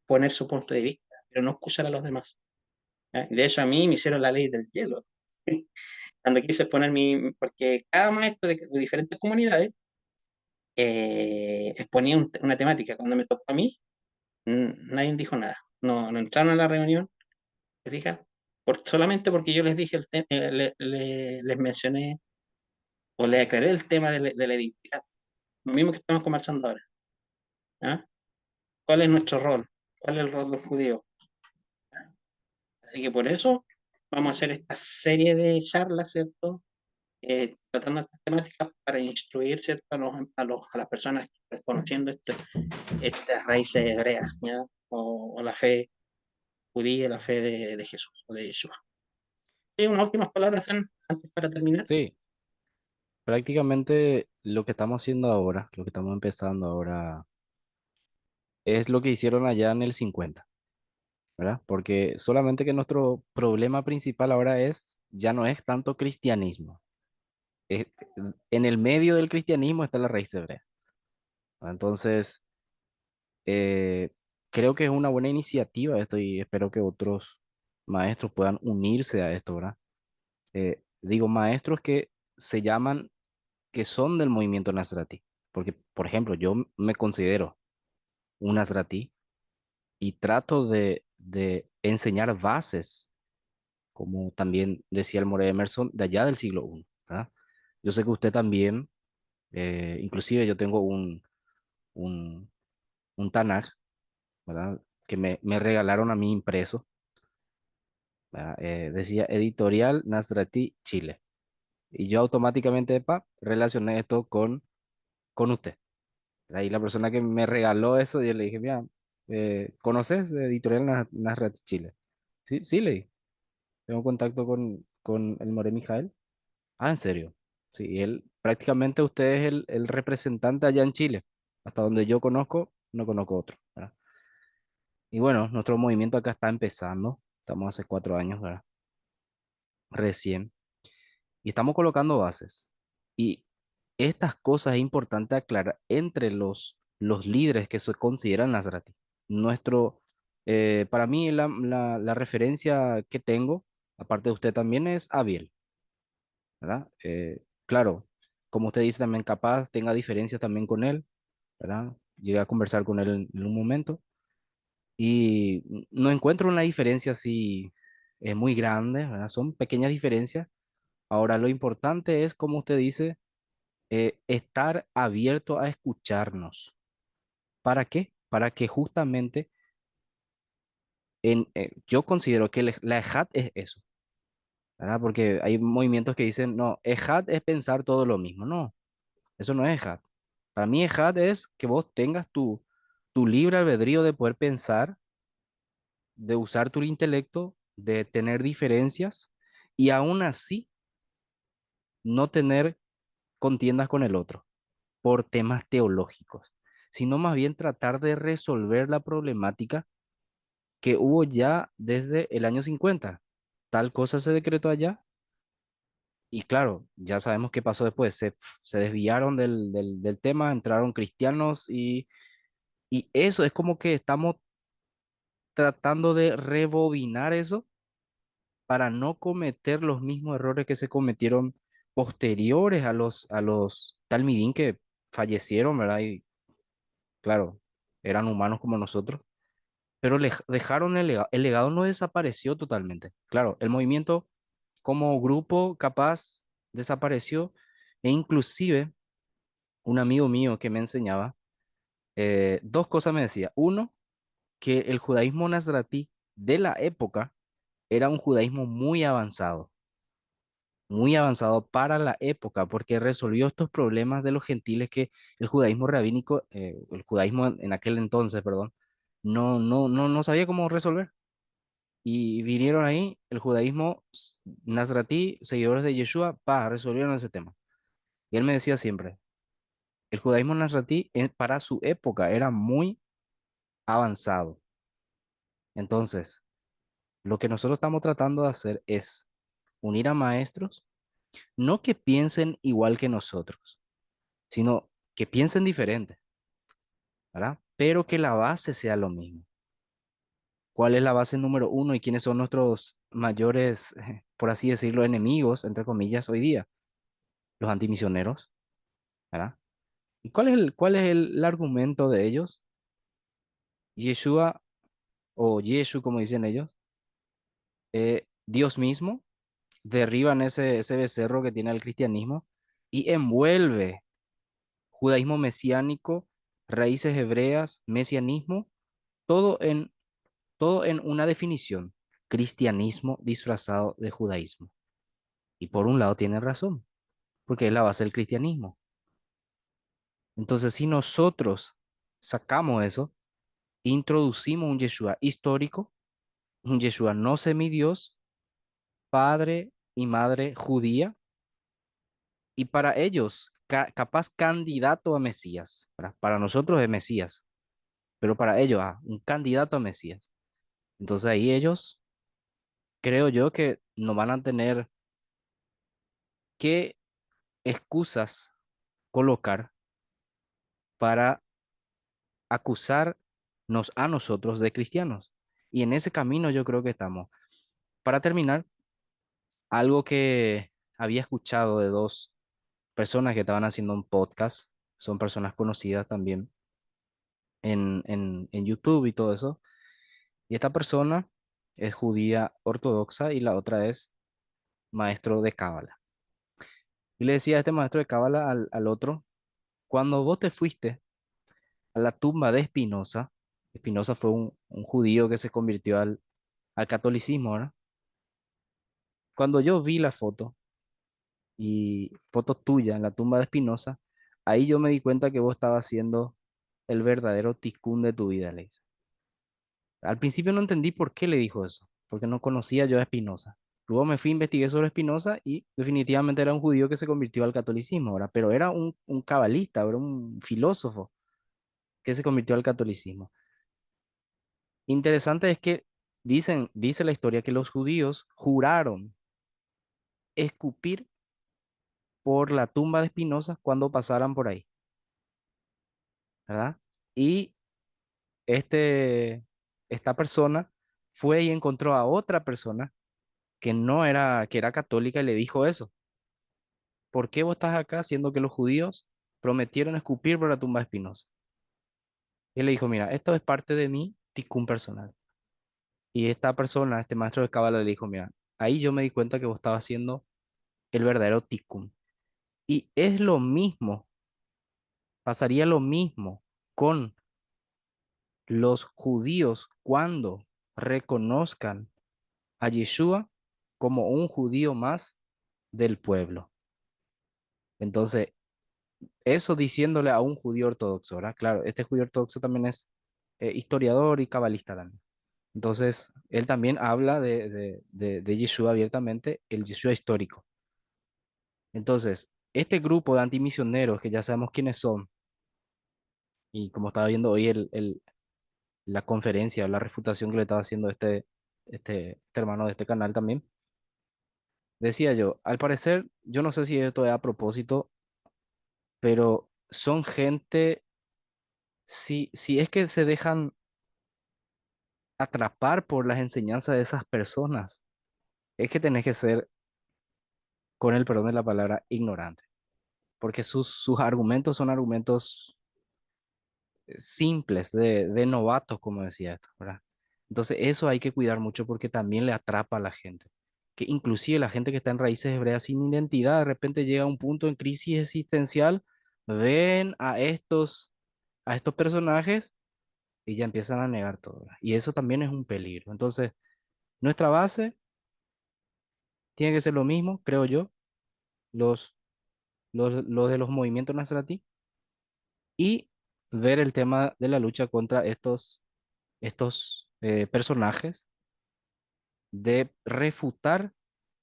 poner su punto de vista, pero no escuchar a los demás. ¿Ya? De hecho, a mí me hicieron la ley del hielo. Cuando quise poner porque cada maestro de diferentes comunidades exponía una temática. Cuando me tocó a mí, nadie dijo nada. No entraron a la reunión, ¿te fijas? Solamente porque yo les dije, les mencioné o les aclaré el tema de la identidad. Lo mismo que estamos conversando ahora. ¿Ah? ¿Cuál es nuestro rol? ¿Cuál es el rol del judío? Así que por eso vamos a hacer esta serie de charlas, ¿cierto? Tratando estas temáticas para instruir, ¿cierto? A las personas que están conociendo estas raíces hebreas, ¿ya? O la fe judía, la fe de Jesús o de Yeshua. Sí, unas últimas palabras antes para terminar. Sí, prácticamente lo que estamos haciendo ahora, lo que estamos empezando ahora, es lo que hicieron allá en el 50, ¿verdad? Porque solamente que nuestro problema principal ahora ya no es tanto cristianismo. Es- en el medio del cristianismo está la raíz hebrea. Entonces, eh, creo que es una buena iniciativa esto y espero que otros maestros puedan unirse a esto, ¿verdad? Digo, maestros que se llaman, que son del movimiento Nasrati. Porque, por ejemplo, yo me considero un Nasrati y trato de enseñar bases, como también decía el Moré Emerson, de allá del siglo I, ¿verdad? Yo sé que usted también, inclusive yo tengo un, un Tanaj, ¿verdad? Que me regalaron a mí impreso, ¿verdad? Decía Editorial Nasrati Chile. Y yo automáticamente, relacioné esto con usted. Ahí la persona que me regaló eso, yo le dije, mira, ¿conoces Editorial Nasrati Chile? Sí, sí, le dije. Tengo contacto con el More Mijael. Ah, ¿en serio? Sí, él, prácticamente usted es el representante allá en Chile. Hasta donde yo conozco, no conozco otro, ¿verdad? Y bueno, nuestro movimiento acá está empezando. Estamos hace 4 años, ¿verdad? Recién. Y estamos colocando bases. Y estas cosas es importante aclarar entre los líderes que se consideran Nasrati. Para mí, la referencia que tengo, aparte de usted también, es Abiel, ¿verdad? Claro, como usted dice, también capaz tenga diferencias también con él, ¿verdad? Llegué a conversar con él en un momento y no encuentro una diferencia así muy grande, ¿verdad? Son pequeñas diferencias. Ahora, lo importante es, como usted dice, estar abierto a escucharnos. ¿Para qué? Para que justamente yo considero que la ejat es eso, ¿verdad? Porque hay movimientos que dicen, no, ejat es pensar todo lo mismo. No, eso no es ejat. Para mí ejat es que vos tengas tu libre albedrío de poder pensar, de usar tu intelecto, de tener diferencias y aún así no tener contiendas con el otro por temas teológicos, sino más bien tratar de resolver la problemática que hubo ya desde el año 50. Tal cosa se decretó allá y claro, ya sabemos qué pasó después. Se desviaron del tema, entraron cristianos y eso es como que estamos tratando de rebobinar eso para no cometer los mismos errores que se cometieron posteriores a los talmidín que fallecieron, ¿verdad? Y claro, eran humanos como nosotros, pero dejaron el legado no desapareció totalmente. Claro, el movimiento como grupo capaz desapareció e inclusive un amigo mío que me enseñaba, dos cosas me decía. Uno, que el judaísmo nazratí de la época era un judaísmo muy avanzado para la época, porque resolvió estos problemas de los gentiles que el judaísmo rabínico, el judaísmo en aquel entonces, perdón, no sabía cómo resolver. Y vinieron ahí el judaísmo nazratí, seguidores de Yeshua, resolvieron ese tema. Y él me decía siempre, el judaísmo nazratí para su época era muy avanzado. Entonces, lo que nosotros estamos tratando de hacer es unir a maestros, no que piensen igual que nosotros, sino que piensen diferente, ¿verdad? Pero que la base sea lo mismo. ¿Cuál es la base número uno y quiénes son nuestros mayores, por así decirlo, enemigos, entre comillas, hoy día? Los antimisioneros, ¿verdad? ¿Y cuál es el argumento de ellos? Yeshua o Yeshu, como dicen ellos, Dios mismo, derriban ese becerro que tiene el cristianismo y envuelve judaísmo mesiánico, raíces hebreas, mesianismo, todo en, todo en una definición, cristianismo disfrazado de judaísmo. Y por un lado tiene razón, porque es la base del cristianismo. Entonces, si nosotros sacamos eso, introducimos un Yeshua histórico, un Yeshua no semidios, padre y madre judía, y para ellos, capaz candidato a Mesías. Para nosotros es Mesías, pero para ellos, un candidato a Mesías. Entonces ahí ellos, creo yo que no van a tener qué excusas colocar para acusarnos a nosotros de cristianos. Y en ese camino yo creo que estamos. Para terminar, algo que había escuchado de dos personas que estaban haciendo un podcast, son personas conocidas también en YouTube y todo eso. Y esta persona es judía ortodoxa y la otra es maestro de Cábala. Y le decía a este maestro de Cábala al otro, cuando vos te fuiste a la tumba de Spinoza, Spinoza fue un judío que se convirtió al catolicismo, ¿verdad? Cuando yo vi la foto y foto tuya en la tumba de Spinoza, ahí yo me di cuenta que vos estabas haciendo el verdadero ticún de tu vida, le dice. Al principio no entendí por qué le dijo eso, porque no conocía yo a Spinoza. Luego me fui, investigué sobre Spinoza y definitivamente era un judío que se convirtió al catolicismo, ¿verdad? Pero era un cabalista, era un filósofo que se convirtió al catolicismo. Interesante es que dice la historia que los judíos juraron escupir por la tumba de Spinoza cuando pasaran por ahí, ¿verdad? Y este, esta persona fue y encontró a otra persona que no era, que era católica y le dijo eso. ¿Por qué vos estás acá siendo que los judíos prometieron escupir por la tumba de Spinoza? Y él le dijo, mira, esto es parte de mi ticún personal. Y esta persona, este maestro de Cábala, le dijo, mira, ahí yo me di cuenta que vos estabas haciendo el verdadero tikkun. Y es lo mismo, pasaría lo mismo con los judíos cuando reconozcan a Yeshua como un judío más del pueblo. Entonces, eso diciéndole a un judío ortodoxo, ¿verdad? Claro, este judío ortodoxo también es historiador y cabalista también. Entonces, él también habla de Yeshua abiertamente, el Yeshua histórico. Entonces, este grupo de antimisioneros, que ya sabemos quiénes son, y como estaba viendo hoy la conferencia, la refutación que le estaba haciendo este hermano de este canal también, decía yo, al parecer, yo no sé si esto es a propósito, pero son gente, si es que se dejan atrapar por las enseñanzas de esas personas, es que tenés que ser con el perdón de la palabra, ignorante, porque sus argumentos son argumentos simples, de novatos, como decía esto, ¿verdad? Entonces eso hay que cuidar mucho porque también le atrapa a la gente, que inclusive la gente que está en raíces hebreas sin identidad, de repente llega a un punto en crisis existencial, ven a estos personajes y ya empiezan a negar todo, ¿verdad? Y eso también es un peligro. Entonces, nuestra base tiene que ser lo mismo, creo yo, los, los de los movimientos Nasratí y ver el tema de la lucha contra estos personajes, de refutar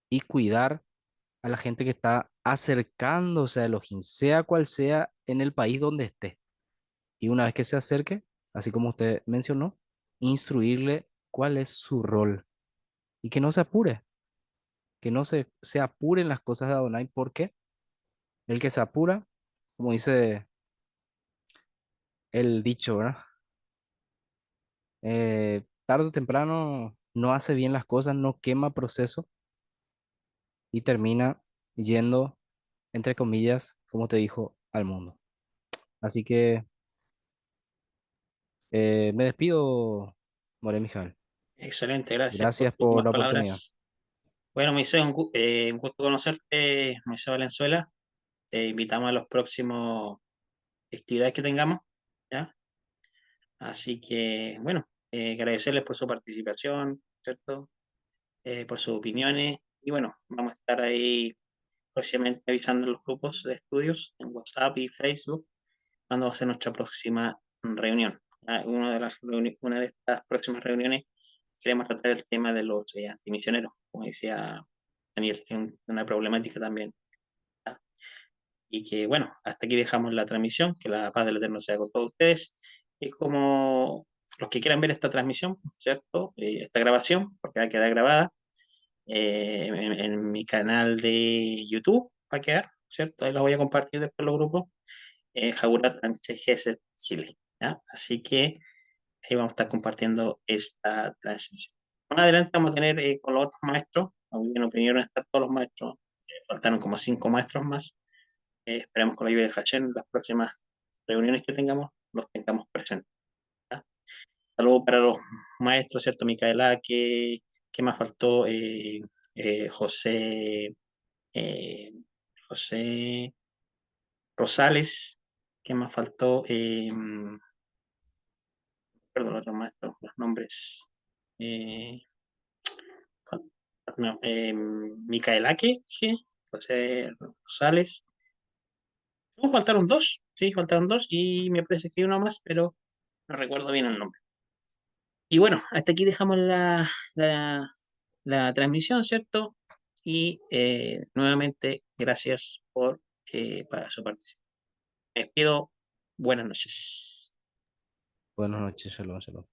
y cuidar a la gente que está acercándose a Elohim, sea cual sea en el país donde esté. Y una vez que se acerque, así como usted mencionó, instruirle cuál es su rol y que no se apure, que no se apuren las cosas de Adonai, porque el que se apura, como dice el dicho, ¿verdad? Tarde o temprano no hace bien las cosas, no quema proceso y termina yendo, entre comillas, como te dijo, al mundo. Así que me despido, More Mijal. Excelente, gracias por Gracias tus por últimas la oportunidad. palabras. Bueno, Moisés, un gusto conocerte, Moisés Valenzuela. Te invitamos a los próximos actividades que tengamos, ¿ya? Así que, bueno, agradecerles por su participación, ¿cierto? Por sus opiniones. Y bueno, vamos a estar ahí próximamente avisando en los grupos de estudios en WhatsApp y Facebook cuando va a ser nuestra próxima reunión. Una de estas próximas reuniones queremos tratar el tema de los antimisioneros, como decía Daniel, es una problemática también. ¿Ya? Y que bueno, hasta aquí dejamos la transmisión, que la paz del Eterno sea con todos ustedes. Y como los que quieran ver esta transmisión, ¿cierto? Esta grabación, porque va a quedar grabada en mi canal de YouTube, va a quedar, ¿cierto? Ahí la voy a compartir después en los grupos. Jagurat Sánchez Gesed Chile. ¿Ya? Así que ahí vamos a estar compartiendo esta transmisión. Más adelante vamos a tener con los otros maestros, aunque no vinieron a estar todos los maestros, faltaron como 5 maestros más. Esperemos con la ayuda de Hachem las próximas reuniones que tengamos los tengamos presentes. ¿Ya? Saludos para los maestros, ¿cierto? Micaela, ¿qué más faltó? José, eh, José Rosales, ¿qué más faltó? Perdón, otro maestro, los nombres. Eh, no, Micaelaque, dije, José Rosales. No, faltaron dos, sí, faltaron dos y me parece que hay uno más, pero no recuerdo bien el nombre. Y bueno, hasta aquí dejamos la transmisión, ¿cierto? Y nuevamente, gracias para su participación. Me despido. Buenas noches. Buenas noches, shalom, shalom.